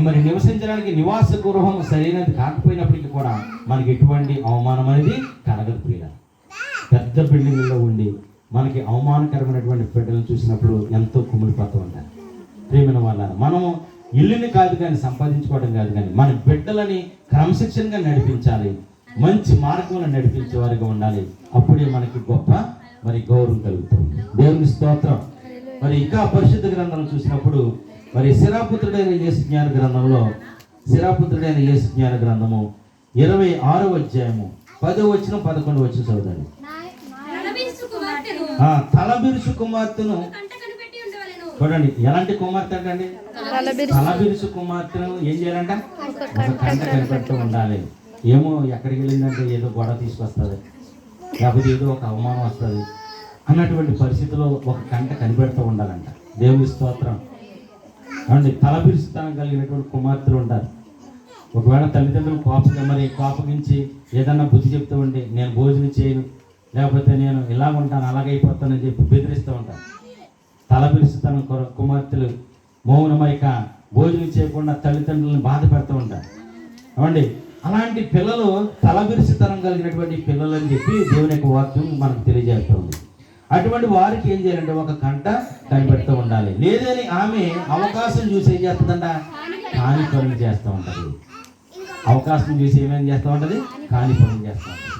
మరి నివసించడానికి నివాస గృహం సరైనది కాకపోయినప్పటికీ కూడా మనకి ఎటువంటి అవమానం అనేది కలగదు. ప్రియ పెద్ద బిల్డింగ్లో ఉండి మనకి అవమానకరమైనటువంటి బిడ్డలను చూసినప్పుడు ఎంతో కుమిలిపోతూ ఉంటారు. ప్రియమైన వాళ్ళ మనము ఇల్లుని కాదు కానీ సంపాదించుకోవడం కాదు కానీ మన బిడ్డలని క్రమశిక్షణగా నడిపించాలి, మంచి మార్గంలో నడిపించే వారిగా ఉండాలి. అప్పుడే మనకి గొప్ప మరి గౌరవం కలుగుతుంది. దేవుని స్తోత్రం. మరి ఇంకా పరిశుద్ధ గ్రంథాలను చూసినప్పుడు మరి శిరాపుత్రుడైన యేసు జ్ఞాన గ్రంథంలో 26వ అధ్యాయము 10వ వచనం 11వ వచనం చదవండి. తలబిరుసు కుమార్తెను చూడండి. ఎలాంటి కుమార్తె అండి? తలబిరుసు కుమార్తెను ఏం చేయాలంట? ఒక కంట కనిపెడుతూ ఉండాలి. ఏమో ఎక్కడికి వెళ్ళిందంటే ఏదో గొడవ తీసుకొస్తుంది, లేకపోతే ఏదో ఒక అవమానం వస్తుంది అన్నటువంటి పరిస్థితిలో ఒక కంట కనిపెడుతూ ఉండాలంట. దేవుని స్తోత్రం. అండి తలబిరుసుతనం కలిగినటువంటి కుమార్తెలు ఉంటారు. ఒకవేళ తల్లిదండ్రులు కోపగించి ఏదన్నా బుద్ధి చెప్తూ ఉంటే నేను భోజనం చేయను, లేకపోతే నేను ఇలా ఉంటాను అలాగైపోతానని చెప్పి బెదిరిస్తూ ఉంటాను. తలపిలుస్తున్న కుమార్తెలు మౌనమైక భోజనం చేయకుండా తల్లిదండ్రులను బాధ పెడుతూ ఉంటారు. ఏమండి, అలాంటి పిల్లలు తలబిరుసుతనం కలిగినటువంటి పిల్లలు అని చెప్పి దేవుని యొక్క వాక్యం మనకు తెలియజేస్తుంది. అటువంటి వారికి ఏం చేయాలంటే ఒక గంట కనిపెడుతూ ఉండాలి. లేదని ఆమె అవకాశం చూసి ఏం చేస్తుందంట, కాని పనులు చేస్తూ ఉంటుంది. అవకాశం చూసి ఏమేం చేస్తూ ఉంటుంది, కాని పనులు చేస్తూ ఉంటుంది.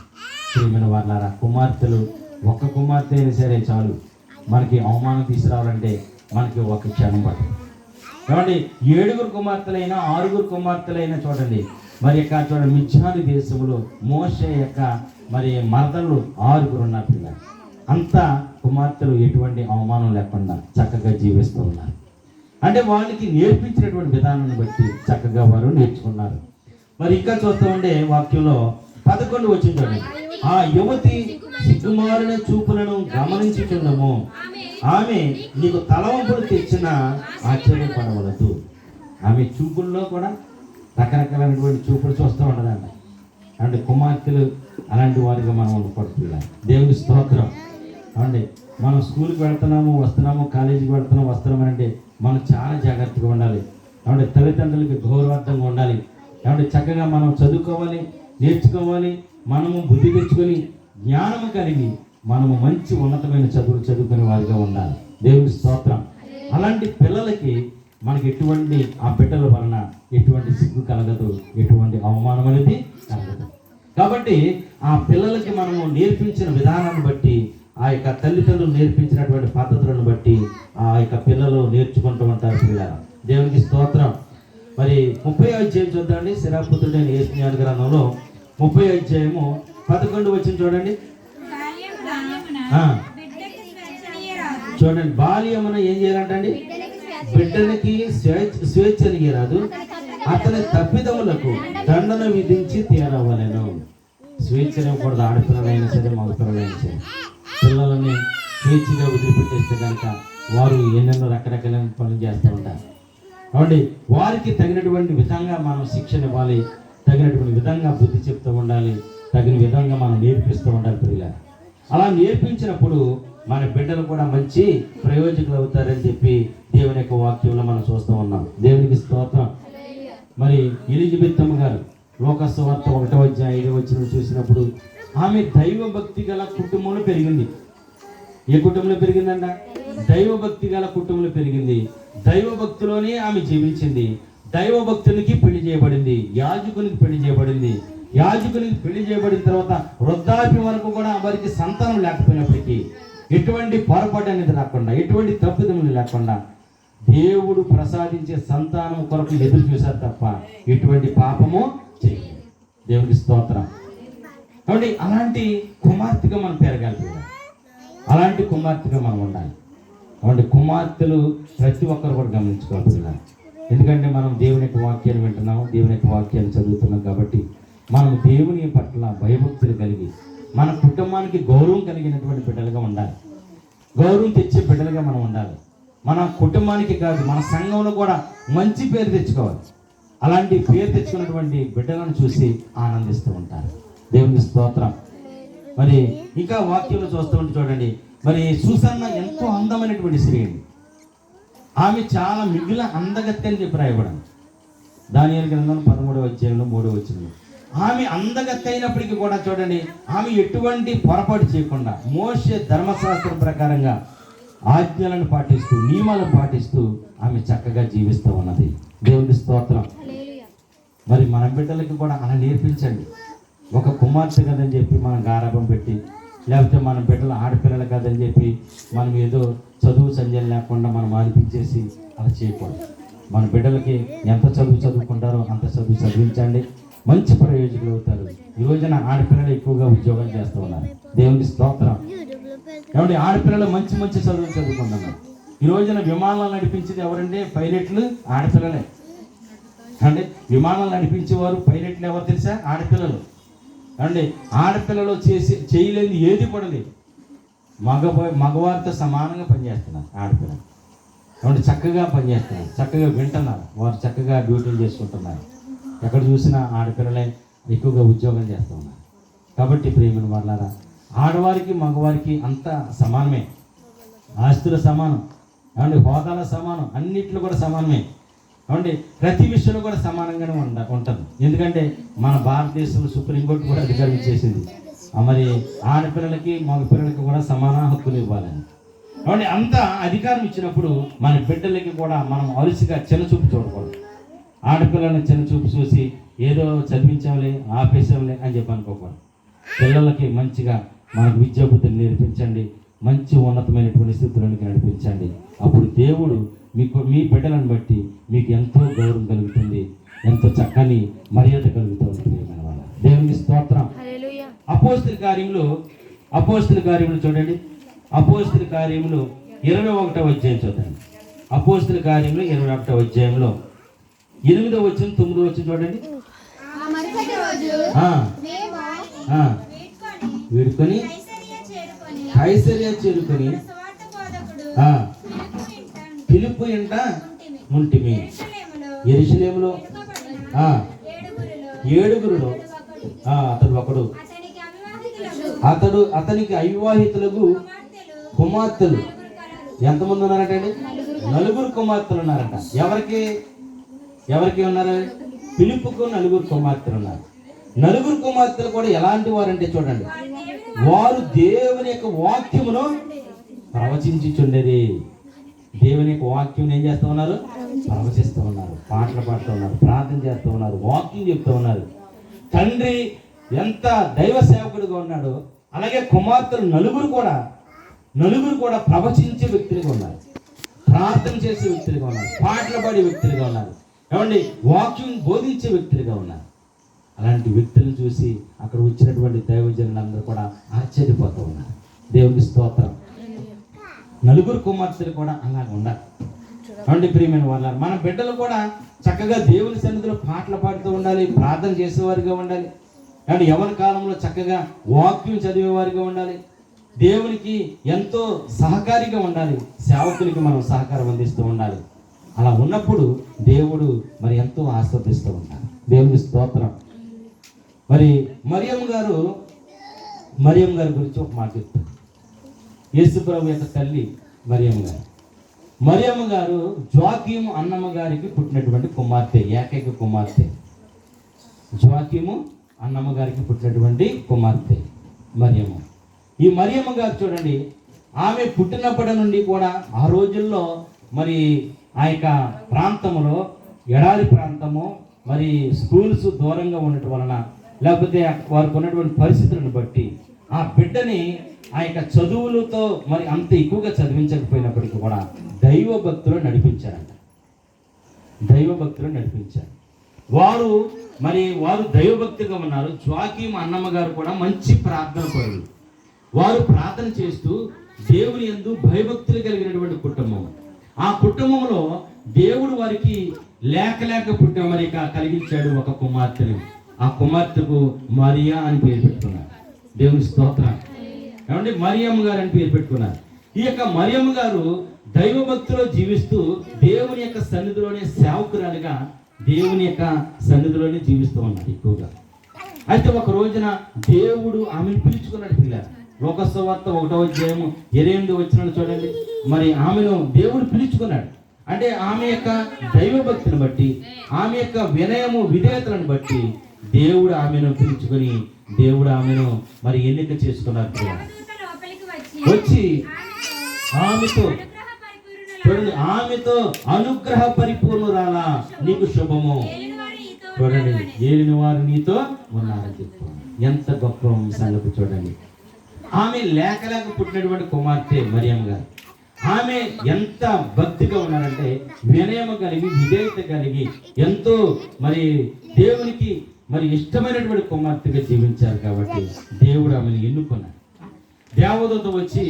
ప్రియమైన వాళ్ళారా, కుమార్తెలు ఒక్క కుమార్తె అయినా సరే చాలు, మనకి అవమానం తీసుకురావాలంటే మనకి ఒక క్షణం పడుతుంది. ఏమండి, 7 కుమార్తెలైనా 6 కుమార్తెలైనా చూడండి, మరి యొక్క చూడండి మిద్యాను దేశంలో మోషే యొక్క మరి మరదలు 6 ఉన్నారు పిల్లలు. అంతా కుమార్తెలు ఎటువంటి అవమానం లేకుండా చక్కగా జీవిస్తూ ఉన్నారు. అంటే వాళ్ళకి నేర్పించినటువంటి విధానాన్ని బట్టి చక్కగా వారు నేర్చుకున్నారు. మరి ఇంకా చూస్తూ ఉండే వాక్యంలో 11 వచ్చింది చూడండి. ఆ యువతి సిగ్గుమారిన చూపులను గమనించుచుండము, ఆమె నీకు తలవంపులు తెచ్చిన ఆశ్చర్యపడవలదు. ఆమె చూపుల్లో కూడా రకరకాలైనటువంటి చూపులు చూస్తూ ఉండదండి. అంటే కుమార్తెలు అలాంటి వారిగా మనం ఉండకూడదు. దేవుని స్తోత్రం. అంటే మనం స్కూల్కి వెళ్తున్నాము, వస్తున్నాము, కాలేజీకి వెళ్తున్నాము, వస్తున్నాము అంటే మనం చాలా జాగ్రత్తగా ఉండాలి. అంటే తల్లిదండ్రులకి గౌరవార్థంగా ఉండాలి. కాబట్టి చక్కగా మనం చదువుకోవాలి, నేర్చుకోవాలి, మనము బుద్ధి తెచ్చుకొని జ్ఞానము కలిగి మనము మంచి ఉన్నతమైన చదువులు చదువుకునే వారిగా ఉండాలి. దేవుని స్తోత్రం. అలాంటి పిల్లలకి మనకి ఎటువంటి ఆ బిడ్డల వలన ఎటువంటి సిగ్గు కలగదు, ఎటువంటి అవమానం అనేది కలగదు. కాబట్టి ఆ పిల్లలకి మనము నేర్పించిన విధానాన్ని బట్టి, ఆ యొక్క తల్లిదండ్రులు నేర్పించినటువంటి పద్ధతులను బట్టి ఆ యొక్క పిల్లలు నేర్చుకుంటూ ఉంటారు. పిల్లలు దేవునికి స్తోత్రం. మరి 30వ అధ్యాయం చూద్దామండి. శిరాపుత్రుడైన యేషయా గ్రంథంలో 30వ అధ్యాయము 11 వచ్చింది చూడండి. చూడండి, బాల్యమున ఏం చేయాలంటండి, బిడ్డనికి స్వేచ్ఛనిగి రాదు, అతని తప్పిదములకు దండన విధించి తీరవలెను. స్వేచ్ఛనివ్వకూడదు. ఆడపిల్లలైనా సరే మగపిల్లలైనా సరే పిల్లలని స్వేచ్ఛగా వదిలిపెట్టేస్తే కనుక వారు ఎన్నెన్నో రకరకాలైన పనులు చేస్తూ ఉంటారు. కాబట్టి వారికి తగినటువంటి విధంగా మనం శిక్షణ ఇవ్వాలి, తగినటువంటి విధంగా బుద్ధి చెప్తూ ఉండాలి, తగిన విధంగా మనం నేర్పిస్తూ ఉండాలి. పిల్లలు అలా నేర్పించినప్పుడు మన బిడ్డలు కూడా మంచి ప్రయోజకులు అవుతారని చెప్పి దేవుని యొక్క వాక్యంలో మనం చూస్తూ ఉన్నాం. దేవునికి స్తోత్రం. మరి ఎలిజబెత్తమ్మ గారు లోకాసు వార్త 1వ అధ్యాయం 5వ వచనం చూసినప్పుడు ఆమె దైవభక్తి గల కుటుంబంలో పెరిగింది. ఏ కుటుంబంలో పెరిగిందంట? దైవభక్తి గల కుటుంబంలో పెరిగింది. దైవభక్తిలోనే ఆమె జీవించింది. దైవభక్తునికి పెళ్లి చేయబడింది, యాజకునికి పెళ్లి చేయబడింది. యాజకునికి పెళ్లి చేయబడిన తర్వాత వృద్ధాప్యం వరకు కూడా వారికి సంతానం లేకపోయినప్పటికీ ఎటువంటి పొరపాటు అనేది రాకుండా, ఎటువంటి తప్పిదములు లేకుండా దేవుడు ప్రసాదించే సంతానం కొరకు ఎదురు చూశారు తప్ప ఎటువంటి పాపము చేయలేదు. దేవుడి స్తోత్రం. కాబట్టి అలాంటి కుమార్తెగా మనం పెరగాలి. అలాంటి కుమార్తెగా మనం ఉండాలి. కాబట్టి కుమార్తెలు ప్రతి ఒక్కరు కూడా గమనించుకోవాలి. ఎందుకంటే మనం దేవుని యొక్క వాక్యాన్ని వింటున్నాము, దేవుని యొక్క వాక్యాన్ని చదువుతున్నాం. కాబట్టి మనం దేవుని పట్ల భయభక్తులు కలిగి మన కుటుంబానికి గౌరవం కలిగినటువంటి బిడ్డలుగా ఉండాలి. గౌరవం తెచ్చే బిడ్డలుగా మనం ఉండాలి. మన కుటుంబానికి కాదు, మన సంఘంలో కూడా మంచి పేరు తెచ్చుకోవాలి. అలాంటి పేరు తెచ్చుకున్నటువంటి బిడ్డలను చూసి ఆనందిస్తూ ఉంటారు. దేవుని స్తోత్రం. మరి ఇంకా వాక్యంలో చూస్తూ ఉంటే చూడండి, మరి సుసన్న ఎంతో అందమైనటువంటి స్త్రీ అండి. ఆమె చాలా మిగిలిన అందగత్తె అని చెప్పి రాయబడింది. దానియేలు గ్రంథం 13వ అధ్యాయంలో 3వ వచనంలో. ఆమె అందగత్తె అయినప్పటికీ కూడా చూడండి, ఆమె ఎటువంటి పొరపాటు చేయకుండా మోషే ధర్మశాస్త్రం ప్రకారంగా ఆజ్ఞలను పాటిస్తూ, నియమాలను పాటిస్తూ ఆమె చక్కగా జీవిస్తూ ఉన్నది. దేవుని స్తోత్రం. మరి మన బిడ్డలకి కూడా అలా నేర్పించండి. ఒక కుమార్తె కదని చెప్పి మనం గారాబం పెట్టి, లేకపోతే మన బిడ్డలు ఆడపిల్లలు కదని చెప్పి మనం ఏదో చదువు సంజయం లేకుండా మనం ఆడిపించేసి అలా చేయకూడదు. మన బిడ్డలకి ఎంత చదువుకుంటారో అంత చదువు చదివించండి, మంచి ప్రయోజకులు అవుతారు. ఈ రోజున ఆడపిల్లలు ఎక్కువగా ఉద్యోగాలు చేస్తూ ఉన్నారు. దేవుని స్తోత్రం. కాబట్టి ఆడపిల్లలు మంచి మంచి చదువులు చదువుకుంటున్నారు. ఈ రోజున విమానాలు నడిపించేది ఎవరంటే పైలట్లు, ఆడపిల్లలే. అంటే విమానాలు నడిపించేవారు పైలట్లు ఎవరు తెలుసా? ఆడపిల్లలు. అంటే ఆడపిల్లలు చేయలేని ఏది కూడా లేదు. మగవారితో సమానంగా పనిచేస్తున్నారు ఆడపిల్లలు. కాబట్టి చక్కగా పనిచేస్తున్నారు, చక్కగా వింటున్నారు, వారు చక్కగా డ్యూటీలు చేసుకుంటున్నారు. ఎక్కడ చూసినా ఆడపిల్లలే ఎక్కువగా ఉద్యోగం చేస్తూ ఉన్నారు. కాబట్టి ప్రియమైన వాళ్ళారా, ఆడవారికి మగవారికి అంతా సమానమే, ఆస్తుల సమానం, ఏమండి హోదాలో సమానం, అన్నిట్లో కూడా సమానమే. ఏమండి ప్రతి విషయంలో కూడా సమానంగానే ఉంటుంది. ఎందుకంటే మన భారతదేశంలో సుప్రీంకోర్టు కూడా అధికారం ఇచ్చేసింది మరి ఆడపిల్లలకి మగ పిల్లలకి కూడా సమాన హక్కులు ఇవ్వాలని. ఏమండి అంత అధికారం ఇచ్చినప్పుడు మన బిడ్డలకి కూడా మనం అలసిగా చిన్నచూపు చూడకూడదు. ఆడపిల్లల్ని చిన్నచూపు చూసి ఏదో చదివించాంలే ఆపేసాంలే అని చెప్పి అనుకోకూడదు. పిల్లలకి మంచిగా మనకు విద్యాబుద్ధులు నేర్పించండి, మంచి ఉన్నతమైనటువంటి స్థితులకు నడిపించండి. అప్పుడు దేవుడు మీ బిడ్డలను బట్టి మీకు ఎంతో గౌరవం కలుగుతుంది, ఎంతో చక్కని మర్యాద కలుగుతూ ఉంటుంది. దేవునికి స్తోత్రం. అపోస్తల కార్యములు చూడండి. అపోస్తల కార్యములు 21వ అధ్యాయం చూడండి. అపోస్తల కార్యములు 21వ అధ్యాయంలో 8వ వచనం 9వ వచనం చూడండి. వీడుకొని కైసరియా చేరుకొని ఫిలిప్పు ఇంట ఉంటిమి. యెరూషలేములో 7గురులో అతడు ఒకడు. అతనికి అవివాహితులకు కుమార్తెలు ఎంతమంది ఉన్నారటండి? 4 కుమార్తెలు ఉన్నారట. ఎవరికి ఉన్నారు? ఫిలిప్పుకు 4 కుమార్తెలు ఉన్నారు. 4 కుమార్తెలు కూడా ఎలాంటి వారంటే చూడండి, వారు దేవుని యొక్క వాక్యమును ప్రవచించుచుండేది. దేవుని యొక్క వాక్యం ఏం చేస్తూ ఉన్నారు? ప్రవచిస్తూ ఉన్నారు, పాటలు పాడుతూ ఉన్నారు, ప్రార్థన చేస్తూ ఉన్నారు, వాక్యం చెప్తూ ఉన్నారు. తండ్రి ఎంత దైవ సేవకుడిగా ఉన్నాడో అలాగే కుమార్తెలు 4 కూడా ప్రవచించే వ్యక్తులుగా ఉన్నారు, ప్రార్థన చేసే వ్యక్తులుగా ఉన్నారు, పాటలు పాడే వ్యక్తులుగా ఉన్నారు, ఏమండి వాక్యం బోధించే వ్యక్తులుగా ఉన్నారు. అలాంటి వ్యక్తులను చూసి అక్కడ వచ్చినటువంటి దైవజనులందరూ కూడా ఆశ్చర్యపోతూ ఉన్నారు. దేవునికి స్తోత్రం. 4 కుమార్తెలు కూడా అలాగ ఉండాలి. ఏమండి ప్రియమైన వాళ్ళ మన బిడ్డలు కూడా చక్కగా దేవుని సన్నిధిలో పాటలు పాడుతూ ఉండాలి, ప్రార్థన చేసేవారిగా ఉండాలి. అంటే యవ్వన కాలంలో చక్కగా వాక్యం చదివేవారిగా ఉండాలి, దేవునికి ఎంతో సహకారిగా ఉండాలి, సేవకులకి మనం సహకారం అందిస్తూ ఉండాలి. అలా ఉన్నప్పుడు దేవుడు మరి ఎంతో ఆస్వాదిస్తూ ఉంటారు. దేవుని స్తోత్రం. మరి మరియమ్మ గారి గురించి ఒక మాట చెప్తాను. యేసు ప్రభు యొక్క తల్లి మరియమ్మ గారు జోకీము అన్నమ్మ గారికి పుట్టినటువంటి కుమార్తె, ఏకైక కుమార్తె. జోకీము అన్నమ్మ గారికి పుట్టినటువంటి కుమార్తె మరియమ్మ. ఈ మరియమ్మ గారు చూడండి, ఆమె పుట్టినప్పటి నుండి కూడా ఆ రోజుల్లో మరి ఆ యొక్క ప్రాంతంలో ఎడారి ప్రాంతము, మరి స్కూల్స్ దూరంగా ఉండటం వలన లేకపోతే వారికి ఉన్నటువంటి పరిస్థితులను బట్టి ఆ బిడ్డని ఆ యొక్క చదువులతో మరి అంత ఎక్కువగా చదివించకపోయినప్పటికీ కూడా దైవ భక్తులు నడిపించారు. వారు దైవభక్తిగా ఉన్నారు. జోకీము అన్నమ్మ గారు కూడా మంచి ప్రార్థన పరులు. వారు ప్రార్థన చేస్తూ దేవుని యందు భయభక్తులు కలిగినటువంటి కుటుంబం. ఆ కుటుంబంలో దేవుడు వారికి లేక పుట్టిన మరి కలిగించాడు ఒక కుమార్తెని. ఆ కుమార్తెకు మరియా అని పేరు పెట్టుకున్నారు. దేవుని స్తోత్రం. ఏమంటే మరియమ్మ గారు అని పేరు పెట్టుకున్నారు. ఈ యొక్క మరియమ్మ గారు దైవభక్తిలో జీవిస్తూ దేవుని యొక్క సన్నిధిలోనే సేవకురాలుగా దేవుని యొక్క సన్నిధిలోనే జీవిస్తూ ఉన్నారు ఎక్కువగా. అయితే ఒక రోజున దేవుడు ఆమెను పిలుచుకున్నాడు. పిల్లలు లోకసువార్త 1వ అధ్యాయము 28వ వచనం చూడండి. మరి ఆమెను దేవుడు పిలుచుకున్నాడు. అంటే ఆమె యొక్క దైవభక్తిని బట్టి, ఆమె యొక్క వినయము విధేయతలను బట్టి దేవుడు ఆమెను పిలుచుకొని దేవుడు ఆమెను మరి ఎన్నిక చేసుకున్నారు. వచ్చి ఆమెతో అనుగ్రహ పరిపూర్ణురాలా నీకు శుభము. చూడండి, ఏలిన వారు నీతో ఉన్నారని చెప్తాను. ఎంత గొప్ప సంగతి చూడండి. ఆమె లేక పుట్టినటువంటి కుమార్తె మరియమ్మ గారు. ఆమె ఎంత భక్తిగా ఉన్నారంటే వినయము కలిగి విధేయత కలిగి ఎంతో మరి దేవునికి మరి ఇష్టమైనటువంటి కుమార్తెగా జీవించారు. కాబట్టి దేవుడు ఆమెను ఎన్నుకున్నాడు. దేవదూత వచ్చి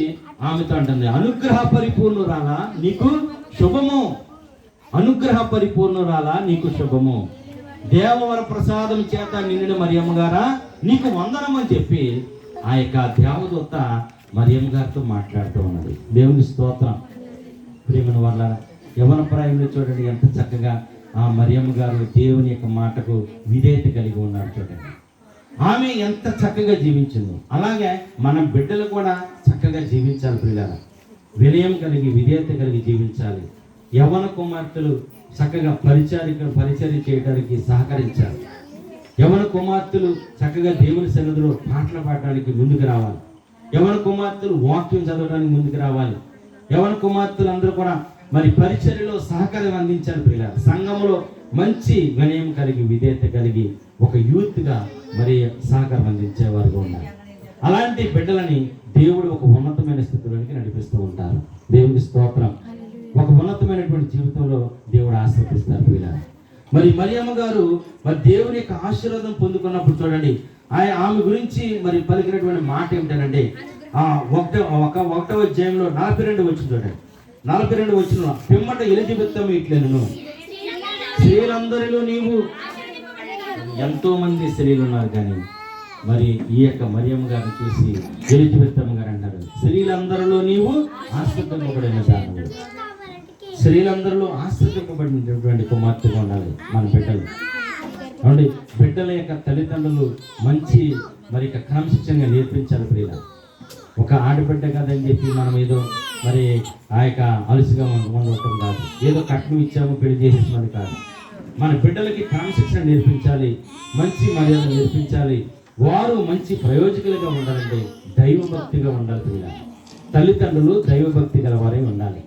ఆమెతో అంటుంది, అనుగ్రహ పరిపూర్ణురాలా నీకు శుభము, అనుగ్రహ పరిపూర్ణురాలా నీకు శుభము, దేవవర ప్రసాదం చేత నిండిన మరియమ్మ గారా నీకు వందనం అని చెప్పి ఆ యొక్క దేవదూత మరియమ్మ గారితో మాట్లాడుతూ ఉన్నది. దేవుని స్తోత్రం. ప్రియమైన వాళ్ళ యవ్వన ప్రాయంలో చూడండి ఎంత చక్కగా ఆ మరియమ్మ గారు దేవుని యొక్క మాటకు విధేయత కలిగి ఉన్నారు. చూడండి ఆమె ఎంత చక్కగా జీవించిందో అలాగే మన బిడ్డలు కూడా చక్కగా జీవించాలి. పిల్లల వినయం కలిగి విధేయత కలిగి జీవించాలి. యవ్వన కుమార్తెలు చక్కగా పరిచర్య చేయడానికి సహకరించాలి. యవ్వన కుమార్తెలు చక్కగా దేవుని సన్నిధిలో పాటలు పాడడానికి ముందుకు రావాలి. యవ్వన కుమార్తెలు వాక్యం చదవడానికి ముందుకు రావాలి. యవ్వన కుమార్తెలు అందరూ కూడా మరి పరిచర్యలో సహకారం అందించాలి. పిల్లలు సంఘంలో మంచి వినయం కలిగి విధేయత కలిగి ఒక యూత్గా మరి సహకారం అందించేవారుగా ఉన్నారు. అలాంటి బిడ్డలని దేవుడు ఒక ఉన్నతమైన స్థితిలోనికి నడిపిస్తూ ఉంటారు. దేవునికి స్తోత్రం. ఒక ఉన్నతమైనటువంటి జీవితంలో దేవుడు ఆశీర్వదిస్తారు పిల్లలు. మరి మరియమ్మ గారు మరి దేవుని యొక్క ఆశీర్వాదం పొందుకున్నప్పుడు చూడండి, ఆమె గురించి మరి పలికినటువంటి మాట ఏమిటంటే, 1వ అధ్యాయంలో 42 వచ్చిన చూడండి. 42 వచ్చిన పిమ్మట ఎలిజబెత్ ఇట్లను, స్త్రీలందరిలో నీవు, ఎంతో మంది స్త్రీలు ఉన్నారు కానీ మరి ఈ యొక్క మరియమ్మ గారిని చూసి ఎలిజబెత్ గారు అంటారు, స్త్రీలందరిలో నీవు ఆశ్రయింపబడిన దానవు. స్త్రీలందరిలో ఆశ్రయింపబడినటువంటి కుమార్తెగా ఉండాలి మన బిడ్డలు. అంటే బిడ్డల యొక్క తల్లిదండ్రులు మంచి మరి క్రమశిక్షణగా నేర్పించాలి. ప్రియుల ఒక ఆడబిడ్డ కదని చెప్పి మనం ఏదో మరి ఆ యొక్క అలసిగా ఉండటం కాదు, ఏదో కట్నం ఇచ్చాము పెళ్లి చేసేసినది కాదు. మన బిడ్డలకి క్రమశిక్షణ నేర్పించాలి, మంచి మర్యాద నేర్పించాలి. వారు మంచి ప్రయోజకులుగా ఉండాలంటే దైవభక్తిగా ఉండాలి. ప్రియుల తల్లిదండ్రులు దైవభక్తి గల వారే ఉండాలి.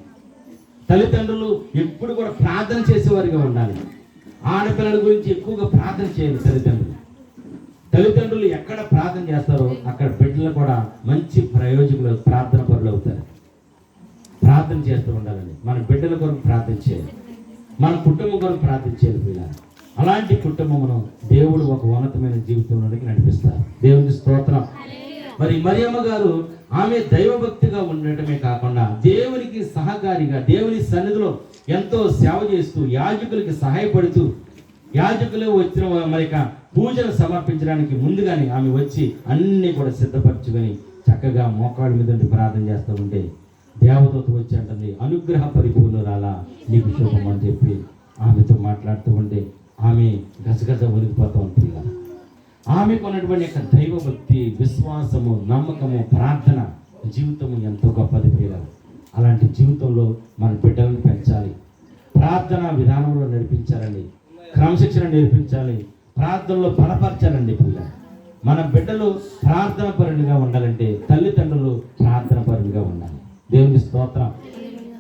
తల్లిదండ్రులు ఎప్పుడు కూడా ప్రార్థన చేసేవారిగా ఉండాలి. ఆడపిల్లల గురించి ఎక్కువగా ప్రార్థన చేయాలి. తల్లిదండ్రులు ఎక్కడ ప్రార్థన చేస్తారో అక్కడ బిడ్డలు కూడా మంచి ప్రయోజకులు, ప్రార్థన పరులు అవుతారు. ప్రార్థన చేస్తూ ఉండాలండి. మన బిడ్డల కొరకు ప్రార్థన చేయాలి, మన కుటుంబం కొరకు ప్రార్థన చేయాలి. పిల్లలు అలాంటి కుటుంబమును దేవుడు ఒక ఉన్నతమైన జీవితంలోనికి నడిపిస్తారు. దేవుని స్తోత్రం. మరి మరియమ్మ గారు ఆమె దైవభక్తిగా ఉండటమే కాకుండా దేవునికి సహకారిగా దేవుని సన్నిధిలో ఎంతో సేవ చేస్తూ యాజకులకి సహాయపడుతూ, యాజకులు వచ్చిన మరి పూజలు సమర్పించడానికి ముందుగానే ఆమె వచ్చి అన్ని కూడా సిద్ధపరచుకొని చక్కగా మోకాళ్ళ మీద ప్రార్థన చేస్తూ ఉంటే దేవదూత వచ్చి అంటుంది, అనుగ్రహ పరిపూర్ణురాలా నీకు శుభం అని చెప్పి ఆమెతో మాట్లాడుతూ ఉంటే ఆమె గజగజ వణికిపోతూ ఉంటుంది. ఆమెకు ఉన్నటువంటి యొక్క దైవభక్తి, విశ్వాసము, నమ్మకము, ప్రార్థన జీవితము ఎంతో గొప్పది ప్రియులారా. అలాంటి జీవితంలో మన బిడ్డలను పెంచాలి, ప్రార్థన విధానంలో నడిపించాలండి, క్రమశిక్షణ నేర్పించాలి, ప్రార్థనలో బలపరచాలండి. పిల్లలు మన బిడ్డలు ప్రార్థన పరులుగా ఉండాలంటే తల్లిదండ్రులు ప్రార్థన పరులుగా ఉండాలి. దేవుని స్తోత్రం.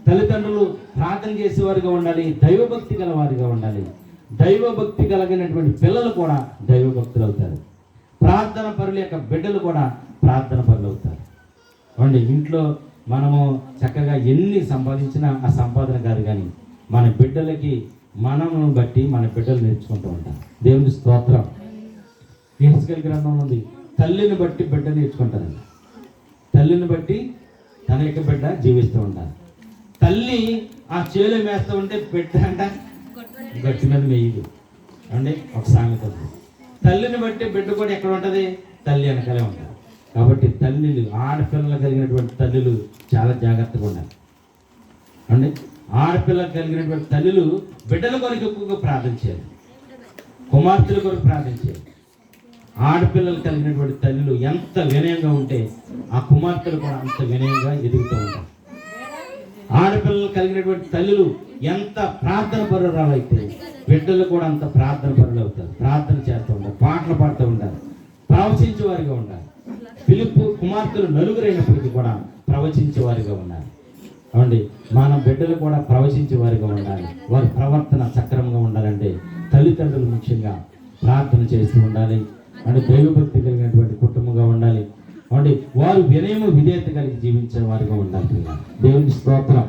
తల్లిదండ్రులు ప్రార్థన చేసేవారిగా ఉండాలి, దైవభక్తి గల వారిగా ఉండాలి. దైవభక్తి కలిగినటువంటి పిల్లలు కూడా దైవభక్తులు అవుతారు. ప్రార్థన పరుల యొక్క బిడ్డలు కూడా ప్రార్థన పరులు అవుతారు. అండి ఇంట్లో మనము చక్కగా ఎన్ని సంపాదించినా ఆ సంపాదన కాదు, కానీ మన బిడ్డలకి మనమును బట్టి మన బిడ్డలు నేర్చుకుంటూ ఉంటారు. దేవుని స్తోత్రం. యెహెజ్కేలు గ్రంథంలో ఉంది, తల్లిని బట్టి బిడ్డ నేర్చుకుంటారండి. తల్లిని బట్టి తన యొక్క బిడ్డ జీవిస్తూ ఉంటారు. తల్లి ఆ చేలో మేస్తూ ఉంటే బిడ్డ అంట గట్టి మీద మేయదు అండి. ఒక సామెత ఉంది. తల్లిని బట్టి బిడ్డ కూడా ఎక్కడ ఉంటుంది? తల్లి వెనకాలే ఉంటుంది. కాబట్టి తల్లిలు, ఆడపిల్లలు కలిగినటువంటి తల్లులు చాలా జాగ్రత్తగా ఉండాలి అండి. ఆడపిల్లలు కలిగినటువంటి తల్లులు బిడ్డల కొరకు ఎక్కువగా ప్రార్థన చేయాలి, కుమార్తెల కొరకు ప్రార్థన చేయాలి. ఆడపిల్లలు కలిగినటువంటి తల్లులు ఎంత వినయంగా ఉంటే ఆ కుమార్తెలు కూడా అంత వినయంగా ఎదుగుతూ ఉంటారు. ఆడపిల్లలు కలిగినటువంటి తల్లులు ఎంత ప్రార్థన పరురాలైతే బిడ్డలు కూడా అంత ప్రార్థన పరులు అవుతారు. ప్రార్థన చేస్తూ ఉంటారు, పాటలు పాడుతూ ఉంటారు, ప్రవచించే వారిగా ఉండాలి. ఫిలిప్పు కుమార్తెలు నలుగురైనప్పటికీ కూడా ప్రవచించే వారిగా ఉండాలి. అవండి మన బిడ్డలు కూడా ప్రవచించే వారిగా ఉండాలి. వారి ప్రవర్తన సక్రమంగా ఉండాలంటే తల్లిదండ్రులు ముఖ్యంగా ప్రార్థన చేస్తూ ఉండాలి. అంటే దైవభక్తి కలిగినటువంటి కుటుంబంగా ఉండాలి. అంటే వారు వినయము విధేయత కలిగి జీవించే వారిగా ఉండాలి. దేవుని స్తోత్రం.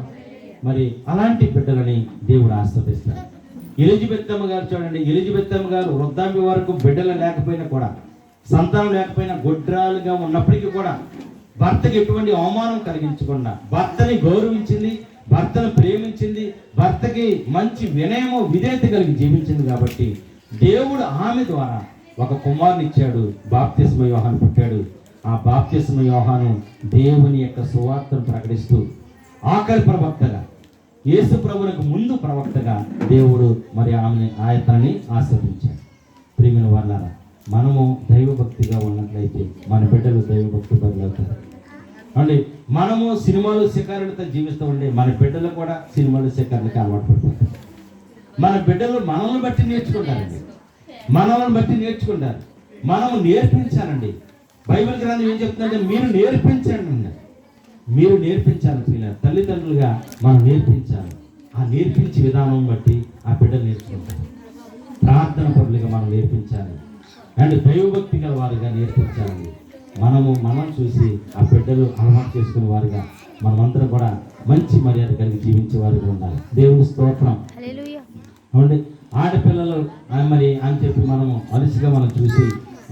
మరి అలాంటి బిడ్డలని దేవుడు ఆశీర్వదిస్తారు. ఎలిజబెత్ గారు చూడండి, ఎలిజబెత్ గారు వృద్ధాప్య వరకు బిడ్డలు లేకపోయినా కూడా, సంతానం లేకపోయినా, గొడ్రాలుగా ఉన్నప్పటికీ కూడా భర్తకి ఎటువంటి అవమానం కలిగించకుండా భర్తని గౌరవించింది, భర్తను ప్రేమించింది, భర్తకి మంచి వినయము విధేయత కలిగి జీవించింది. కాబట్టి దేవుడు ఆమె ద్వారా ఒక కుమారుని ఇచ్చాడు. బాప్తిస్మ యోహాను పుట్టాడు. ఆ బాప్తిస్మ యోహాను దేవుని యొక్క సువార్తను ప్రకటిస్తూ ఆఖరి ప్రవక్తగా, యేసు ప్రభువులకు ముందు ప్రవక్తగా దేవుడు మరి ఆమెని ఆయతని ఆస్వాదించాడు. ప్రియమైన వాళ్ళారా, మనము దైవభక్తిగా ఉన్నట్లయితే మన బిడ్డలు దైవభక్తి బదులవుతారు అండి మనము సినిమాలు శిఖరాలతో జీవిస్తూ ఉండే మన బిడ్డలు కూడా సినిమాలు శిఖరాలకి అలవాటు పడిపోతారు. మన బిడ్డలు మనల్ని బట్టి నేర్చుకుంటారండి, మనల్ని బట్టి నేర్చుకుంటారు. మనము నేర్పించాలండి. బైబిల్ గ్రంథం ఏం చెప్తుందంటే మీరు నేర్పించండి అండి, మీరు నేర్పించాలి. పిల్లలు తల్లిదండ్రులుగా మనం నేర్పించాలి. ఆ నేర్పించే విధానం బట్టి ఆ బిడ్డలు నేర్చుకుంటారు. ప్రార్థన పరులుగా మనం నేర్పించాలి అండ్ దైవభక్తి గల వారిగా నేర్పించాలి. మనం చూసి ఆ బిడ్డలు అలవాటు చేసుకునే వారిగా మనమందరం కూడా మంచి మర్యాద కలిగి జీవించే వారిగా ఉండాలి. దేవుని స్తోత్రం. అవునండి, ఆడపిల్లలు మరి అని చెప్పి మనము అలసిగా మనం చూసి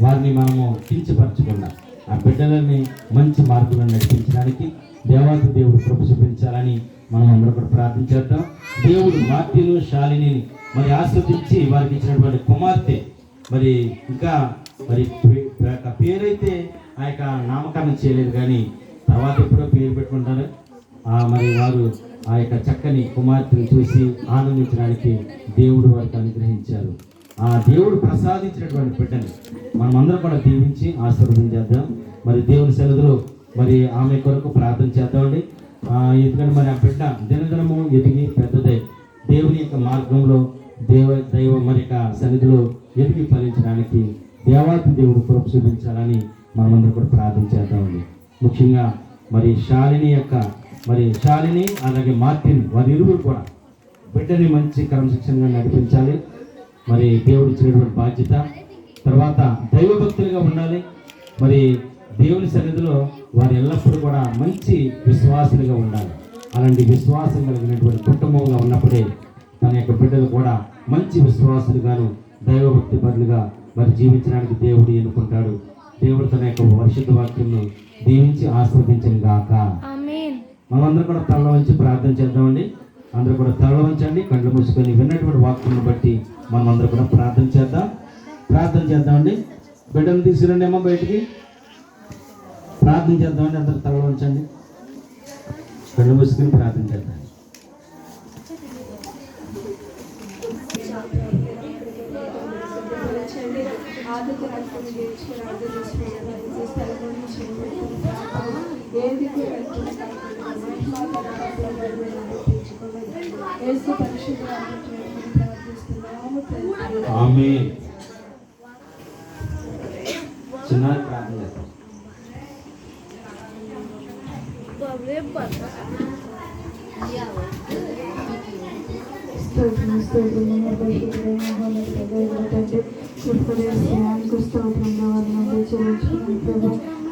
వారిని మనము కించపరచకుండా ఆ బిడ్డలని మంచి మార్గంలో నడిపించడానికి దేవాతి దేవుడు కృప చూపించాలని మనం అందరూ కూడా ప్రార్థించేద్దాం. దేవుడు మార్టిను శాలిని మరి ఆస్వాదించి వారికి ఇచ్చినటువంటి కుమార్తె మరి ఇంకా మరి పేరైతే ఆ యొక్క నామకరణం చేయలేదు, కానీ తర్వాత ఎప్పుడో పేరు పెట్టుకుంటారు. మరి వారు ఆ యొక్క చక్కని కుమార్తెను చూసి ఆనందించడానికి దేవుడు వారికి అనుగ్రహించారు. ఆ దేవుడు ప్రసాదించినటువంటి బిడ్డని మనమందరం కూడా దీవించి ఆశీర్వదించేద్దాం. మరి దేవుని సన్నిధిలో మరి ఆమె కొరకు ప్రార్థన చేద్దామండి. ఎందుకంటే మరి ఆ బిడ్డ దినదినము ఎదిగి పెద్దదై దేవుని యొక్క మార్గంలో దైవ మరి యొక్క సన్నిధిలో ఎదిగి ఫలించడానికి దేవాతి దేవుడు కృప చూపించాలని మనమందరం కూడా ప్రార్థన చేద్దామండి. ముఖ్యంగా మరి శాలిని అలాగే మార్టిన్ వారి ఇరువురు కూడా బిడ్డని మంచి క్రమశిక్షణగా నడిపించాలి. మరి దేవుడు ఇచ్చినటువంటి బాధ్యత. తర్వాత దైవభక్తులుగా ఉండాలి. మరి దేవుని సన్నిధిలో వారు ఎల్లప్పుడూ కూడా మంచి విశ్వాసులుగా ఉండాలి. అలాంటి విశ్వాసం కలిగినటువంటి కుటుంబంగా ఉన్నప్పుడే తన యొక్క బిడ్డలు కూడా మంచి విశ్వాసులుగాను దైవభక్తి పరులుగా మరి జీవించడానికి దేవుడు ఎన్నుకుంటాడు. దేవుడు తన యొక్క పరిశుద్ధ వాక్యంను దీవించి ఆస్వాదించను గాక. మనమందరం కూడా తల వంచి ప్రార్థన చేద్దామండి. అందరూ కూడా తల వంచండి, కళ్ళు మూసుకొని విన్నటువంటి వాక్యం బట్టి మనం అందరూ కూడా ప్రార్థన చేద్దామండి. బిడ్డను తీసుకురండి అమ్మ బయటికి. ప్రార్థన చేద్దామండి. అందరూ తల వంచండి, కళ్ళు మూసుకొని ప్రార్థన చేద్దాం. ఆమేన్. చిన్న ప్రార్థన చేద్దాం.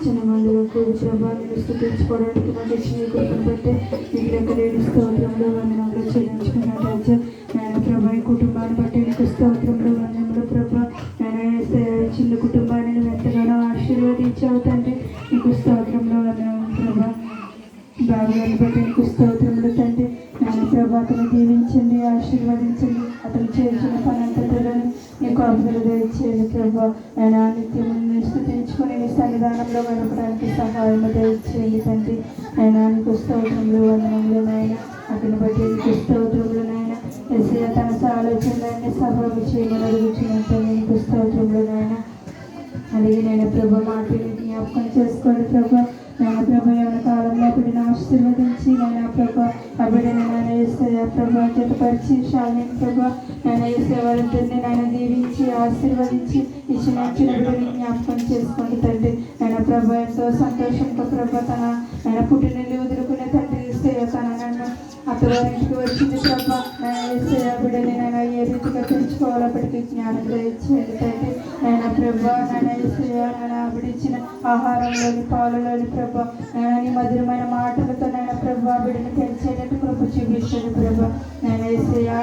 చిన్న మందులకు ప్రభావాన్ని స్థుతించుకోవడానికి మాకు ఇచ్చిన కృపను బట్టి మీకు లెక్కలేని స్తోత్రంలో వందనంలో చెల్లించుకున్న రాజ్యం నేను ప్రభా ఈ కుటుంబాన్ని బట్టి నీకు స్తోత్రంలో వందనంలో ప్రభా నేను చిన్న కుటుంబాన్ని ఎంతగానో ఆశీర్వదించావు తండ్రి. నీకు స్తోత్రంలో వందనం ప్రభా. బాబుగారిని బట్టి నీకు స్తోత్రములు తండ్రి. నేను ప్రభా అతను దీవించండి, ఆశీర్వదించండి. అతను చేసిన పనంతటిలోని నీకు అభివృద్ధి దయచేయండి ప్రభా. నేను నిత్యము స్థుతించుకుని నీ సన్నిధానంలో గడపడానికి సహాయం దయచేయండి తండ్రి. నేను నీకు స్తోత్రములు వందనములు నాయన. అతని బట్టి నీకు స్తోత్రములు నాయన. ఎస్ఐ తన ఆలోచనలన్నీ సహాయం చేయమని అడుగుచున్నంత నీకు స్తోత్రములు నాయన. అలాగే నేను ప్రభా మాటని జ్ఞాపకం చేసుకోండి ప్రభా. నేను ప్రభా ఎవరి కాలంలో బిడ్డను ఆశీర్వదించి నేను ప్రభా ఆ బిడ్డను నేను వేసే ప్రభా జతపరిచి శాలిని ప్రభా నేను వేసే వారందరినీ నేను దీవించి ఆశీర్వదించి ఇచ్చిన బిడ్డని జ్ఞాపకం చేసుకోండి తండ్రి. నేను ప్రభా ఎంతో సంతోషంతో ప్రభా నేను పుట్టినల్లి వదులుకునే తండ్రి ఇస్తే తన నన్ను అత్తవారింటికి వచ్చింది ప్రభా. నేను వేసే బిడ్డని నేను ఏ రీతిగా తెచ్చుకోవాలప్పటికీ జ్ఞానం దయచేయండి తండ్రి. నేను ప్రభా నేను వేసే నేను బిడిచిన ఆహారంలోని పాలలోని ప్రభా నీ మధురమైన మాటలతో నేను ప్రభా బిడ్డను తెలిసేటట్టు కృప చూపించండి ప్రభా. నేను వేసేయా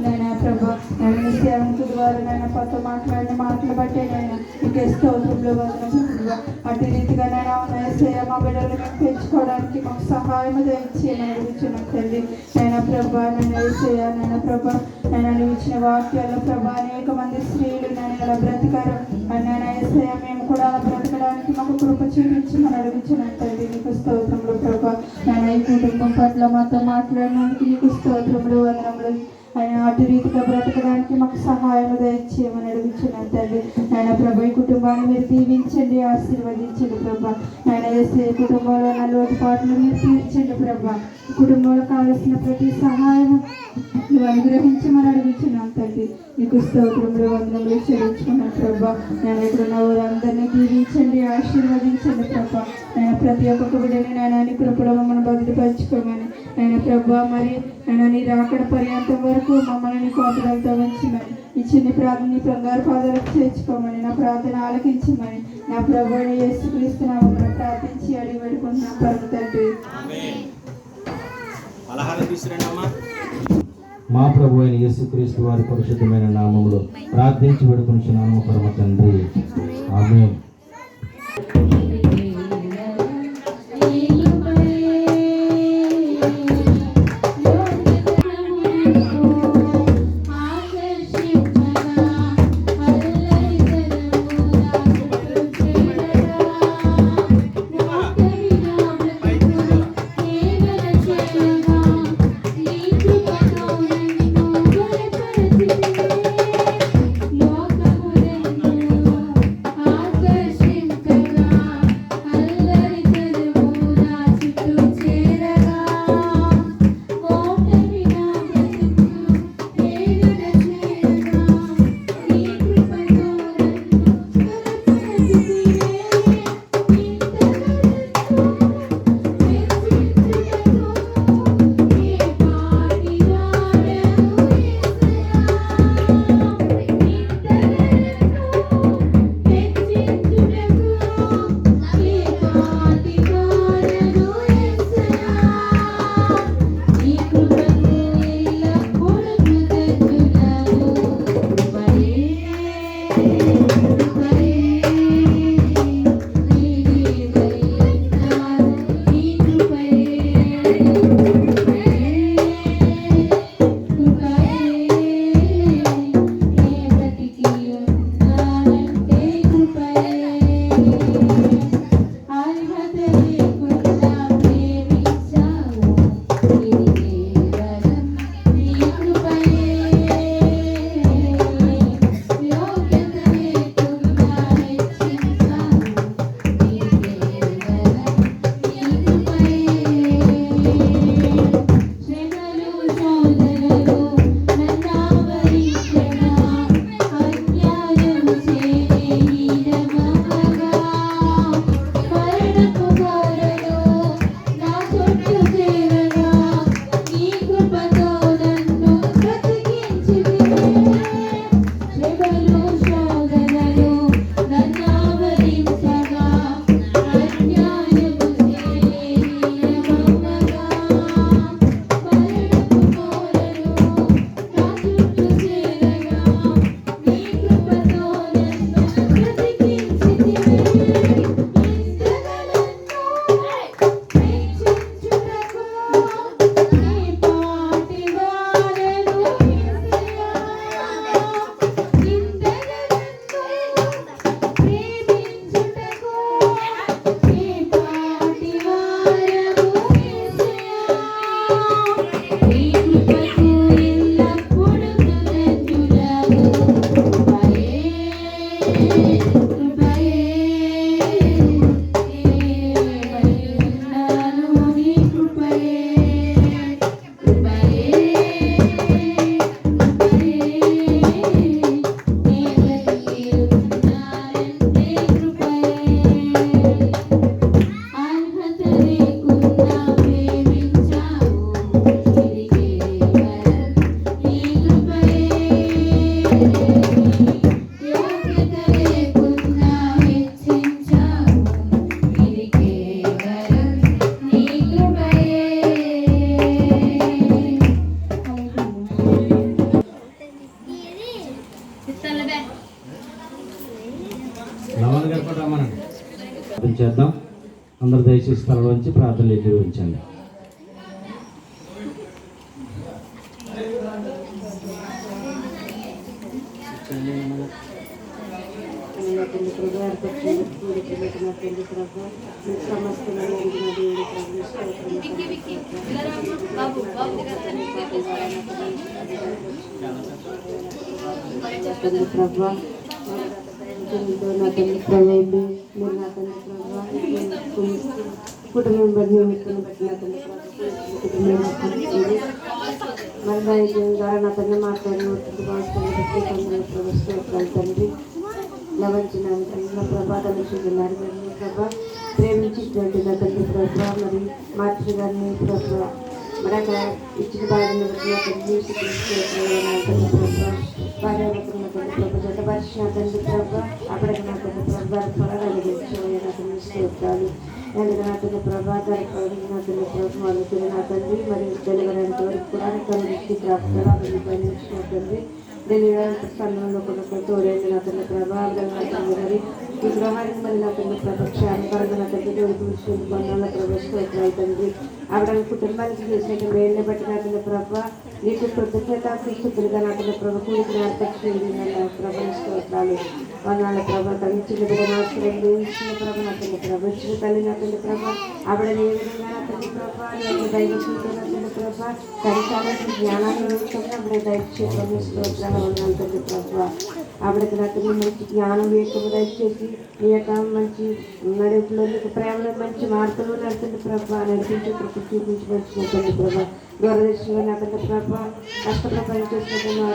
నేను ప్రభా నేను నీ సేవకుల ద్వారా నేను కొత్త మాట్లాడిన మాటలు బట్టే నేను నీకు స్తోత్రంలో వందనాలు. అటు రీతిగా నేను వేసేయ మా బిడ్డలు మేము పెంచుకోవడానికి మాకు సహాయం దయచేయని అడుగుతున్నాను తల్లి. నేను ప్రభా నేను వేసేయ నేను ప్రభా నేను ఇచ్చిన వాక్యాల్లో ప్రభా అనేక మంది స్త్రీలు నేను ఇలా బ్రతికారు అని నేను ఏసయ్య మేము కూడా అలా బ్రతకడానికి మాకు కృప చూపించమని అడుగుతున్నాను తండ్రి. నీకు స్తోత్రములు ప్రభా. నేను ఈ కుటుంబం పట్ల మాతో మాట్లాడినందుకు నీకు స్తోత్రములు వందనములు. ఆయన అటు రీతిగా బ్రతకడానికి మాకు సహాయం దయచేయమని అడుగుతున్నాను తండ్రి. నాయన ప్రభా ఈ కుటుంబాన్ని మీరు దీవించండి, ఆశీర్వదించండి ప్రభా. నాయన వేసే కుటుంబంలో ఉన్న లోటుపాట్లు మీరు తీర్చండి ప్రభా. కుటుంబంలో కావలసిన ప్రతి సహాయం నువ్వు అనుగ్రహించమని అడుగుతున్నాను తండ్రి. నీకు స్తోత్రములు వందనములు చెల్లించుకున్నాను ప్రభా. నేను ఎక్కడున్న వారందరినీ దీవించండి, ఆశీర్వదించండి ప్రభా. నేను ప్రతి ఒక్కొక్క బిడ్డని నేను నీ కృపలో మమ్మల్ని భద్రపరచుకోమని నేను ప్రభా. మరి నేను నీ రాకడ పర్యంతం వరకు మమ్మల్ని నీ కోపలతో ఉంచమని ఈ చిన్ని ప్రార్థన నీ బంగారు పాదాలకు చేర్చుకోమని నా ప్రార్థన ఆలకించమని నా ప్రభువుని యేసుక్రీస్తు నామమున ప్రార్థించి అడిగి పెట్టుకుంటున్నా పరమ తండ్రి. మా ప్రభు అయిన యేసుక్రీస్తు వారి పరిశుద్ధమైన నామములో ప్రార్థించి వేడుకొనుచున్నాము పరమ తండ్రి. ఆమేన్. ప్రార్థన చేద్దాం. అందరూ దయచేసి తలలోంచి ప్రార్థనలు ఎదుర్కొంచండి. నా తల్లి ప్రభు ఏర్పరిచిన కూడికి పెట్టిన తల్లి ప్రభు మీ సమస్తలను ఎరిగిన దేవుడి ప్రభు తల్లి ప్రభు నా తల్లి ప్రభు మీరు నా తల్లి ప్రభు కుటుంబం బట్టి నిమిత్తం బట్టి నా తల్లి మరి దైవం ద్వారా నా తల్లి మాట్లాడిన బట్టి కొందరు తండ్రి లభించిన ప్రభాతాలు చూస్తున్నారు ప్రభా ప్రేమించినటువంటి నా తండ్రి ప్రభా మరి మార్చి గారిని ప్రభా మరి అక్కడ ఇచ్చిన బాధ్యత జతపరిచిన తండ్రి ప్రభా అప్పటికి నా తండ్రి ప్రభా స్తోత్రాలు నా తండ్రి ప్రభా గడపడి నా తండ్రి ప్రభు వాళ్ళు నా తండ్రి మరి డెలివరీ వరకు కూడా కలిసి ప్రాప్తంగా తండ్రి సమయంలో కూడా తోడేది నా తన ప్రభావం మరి ఈ గృహానికి మరి నా తన క్షేమకరంగా నా తల్లి బంధాల ప్రవేశిస్తూ తండ్రి ఆవిడ కుటుంబానికి చేసిన మేలుని బట్టి నా తన ప్రభ నీకు కృతజ్ఞతాస్తులుగా నా తన ప్రభ కూడికి ఏర్పరిచింది నా ప్రభావిస్తోత్రాలు వందనాల ప్రభ తల్లి చిన్న బిడ్డ ఆశ్రయించిన ప్రభ నా తల్లి ప్రభ ఇచ్చిన తల్లి నా తల్లి ప్రభ ఆవిడని ఏ విధంగా నా తల్లి ప్రభ దైవశులతో నా తల్లి ప్రభ కలిసాలని జ్ఞానాన్ని వేసుకొని ఆవిడ దైవ స్తోత్రాలు తండ్రి ప్రభావ ఆవిడకి నాకు మంచి జ్ఞానం వేయకుండా దయచేసి నీ యొక్క మంచి నడుపులో నీకు ప్రేమలో మంచి మార్పులు నడుతుంది ప్రభావ నడిపించి చూపించవలసిన తండ్రి ప్రభావ దూరదర్శనంలో నా తండ్రి ప్రభావ కష్టంలో పనిచేసిన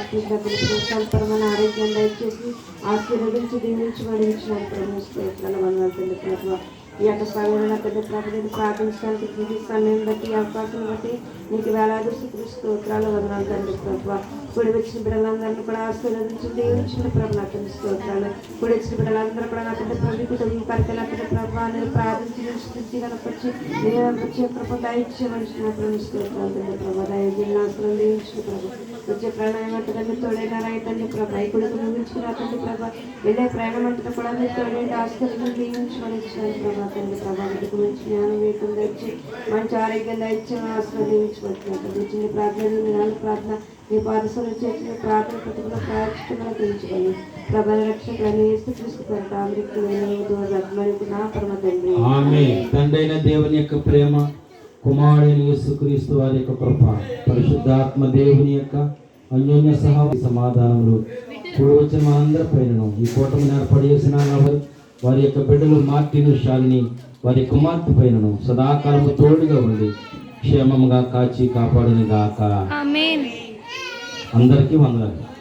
సంపరమైన ఆరోగ్యం దయచేసి ఆశీర్వదించి దీవించి మడిగించిన ప్రభుత్వం వందనాలు తండ్రి ప్రభావ ఈ యొక్క సమయంలో పెద్ద ప్రభుత్వం ప్రార్థించడానికి ప్రతి సమయం బట్టి అవకాశం బట్టి నీకు వేలాది స్తోత్రాలు వందనాలు తండ్రి ప్రభావ కూడి వచ్చిన బిడ్డలందరినీ కూడా ఆశీర్వదించి దీవించిన ప్రభు నా తండ్రి స్తోత్రాలు కూడి వచ్చిన బిడ్డలందరూ కూడా నా తండ్రి ప్రభుత్వం కరికల ప్రభావ నేను ప్రార్థించి స్థితి కనపరిచి నేను వచ్చే ప్రభు దయచే మనిషి నా ప్రభు స్తోత్రాలు తండ్రి ప్రభావ దయచేసిన దీవించిన ప్రభు వచ్చే ప్రాణాయం అంతకంటే తోడైనా రైతండి ప్రభా ఈ కొడుకు ముగించుకుని అతండి ప్రభా వెళ్ళే ప్రయాణం అంతటా కూడా మీరు తోడైతే ఆస్కరిని దీవించమని ఇచ్చినాను ప్రభా తండ్రి ప్రభా వీటికి మంచి జ్ఞానం వేయకుండా ఇచ్చి మంచి ఆరోగ్యం దయచి ఆస్వాదించబడుతున్నారు చిన్న ప్రార్థన నాలుగు ప్రార్థన నీ పాదశలు చేసిన ప్రార్థన పట్టుకున్న ప్రార్థన తెలుసుకొని ప్రభల రక్షకులను తీసుకుంటారు అమృత నా పరమ తండ్రి తండ్రి అయిన దేవుని యొక్క ప్రేమ కుమారుడైన యేసుక్రీస్తు వారి యొక్క కృప పరిశుద్ధాత్మ దేవుని యొక్క అన్యోన్య సమాధానములు కూడి వచ్చిన మనందరి పైన ఈ కూటమి ఏర్పాటు చేసిన వారి యొక్క బిడ్డలు మార్టిను శాలిని వారి కుమార్తె పైనను సదాకాలము తోడుగా ఉండి క్షేమముగా కాచి కాపాడును గాక. అందరికీ వందనాలు.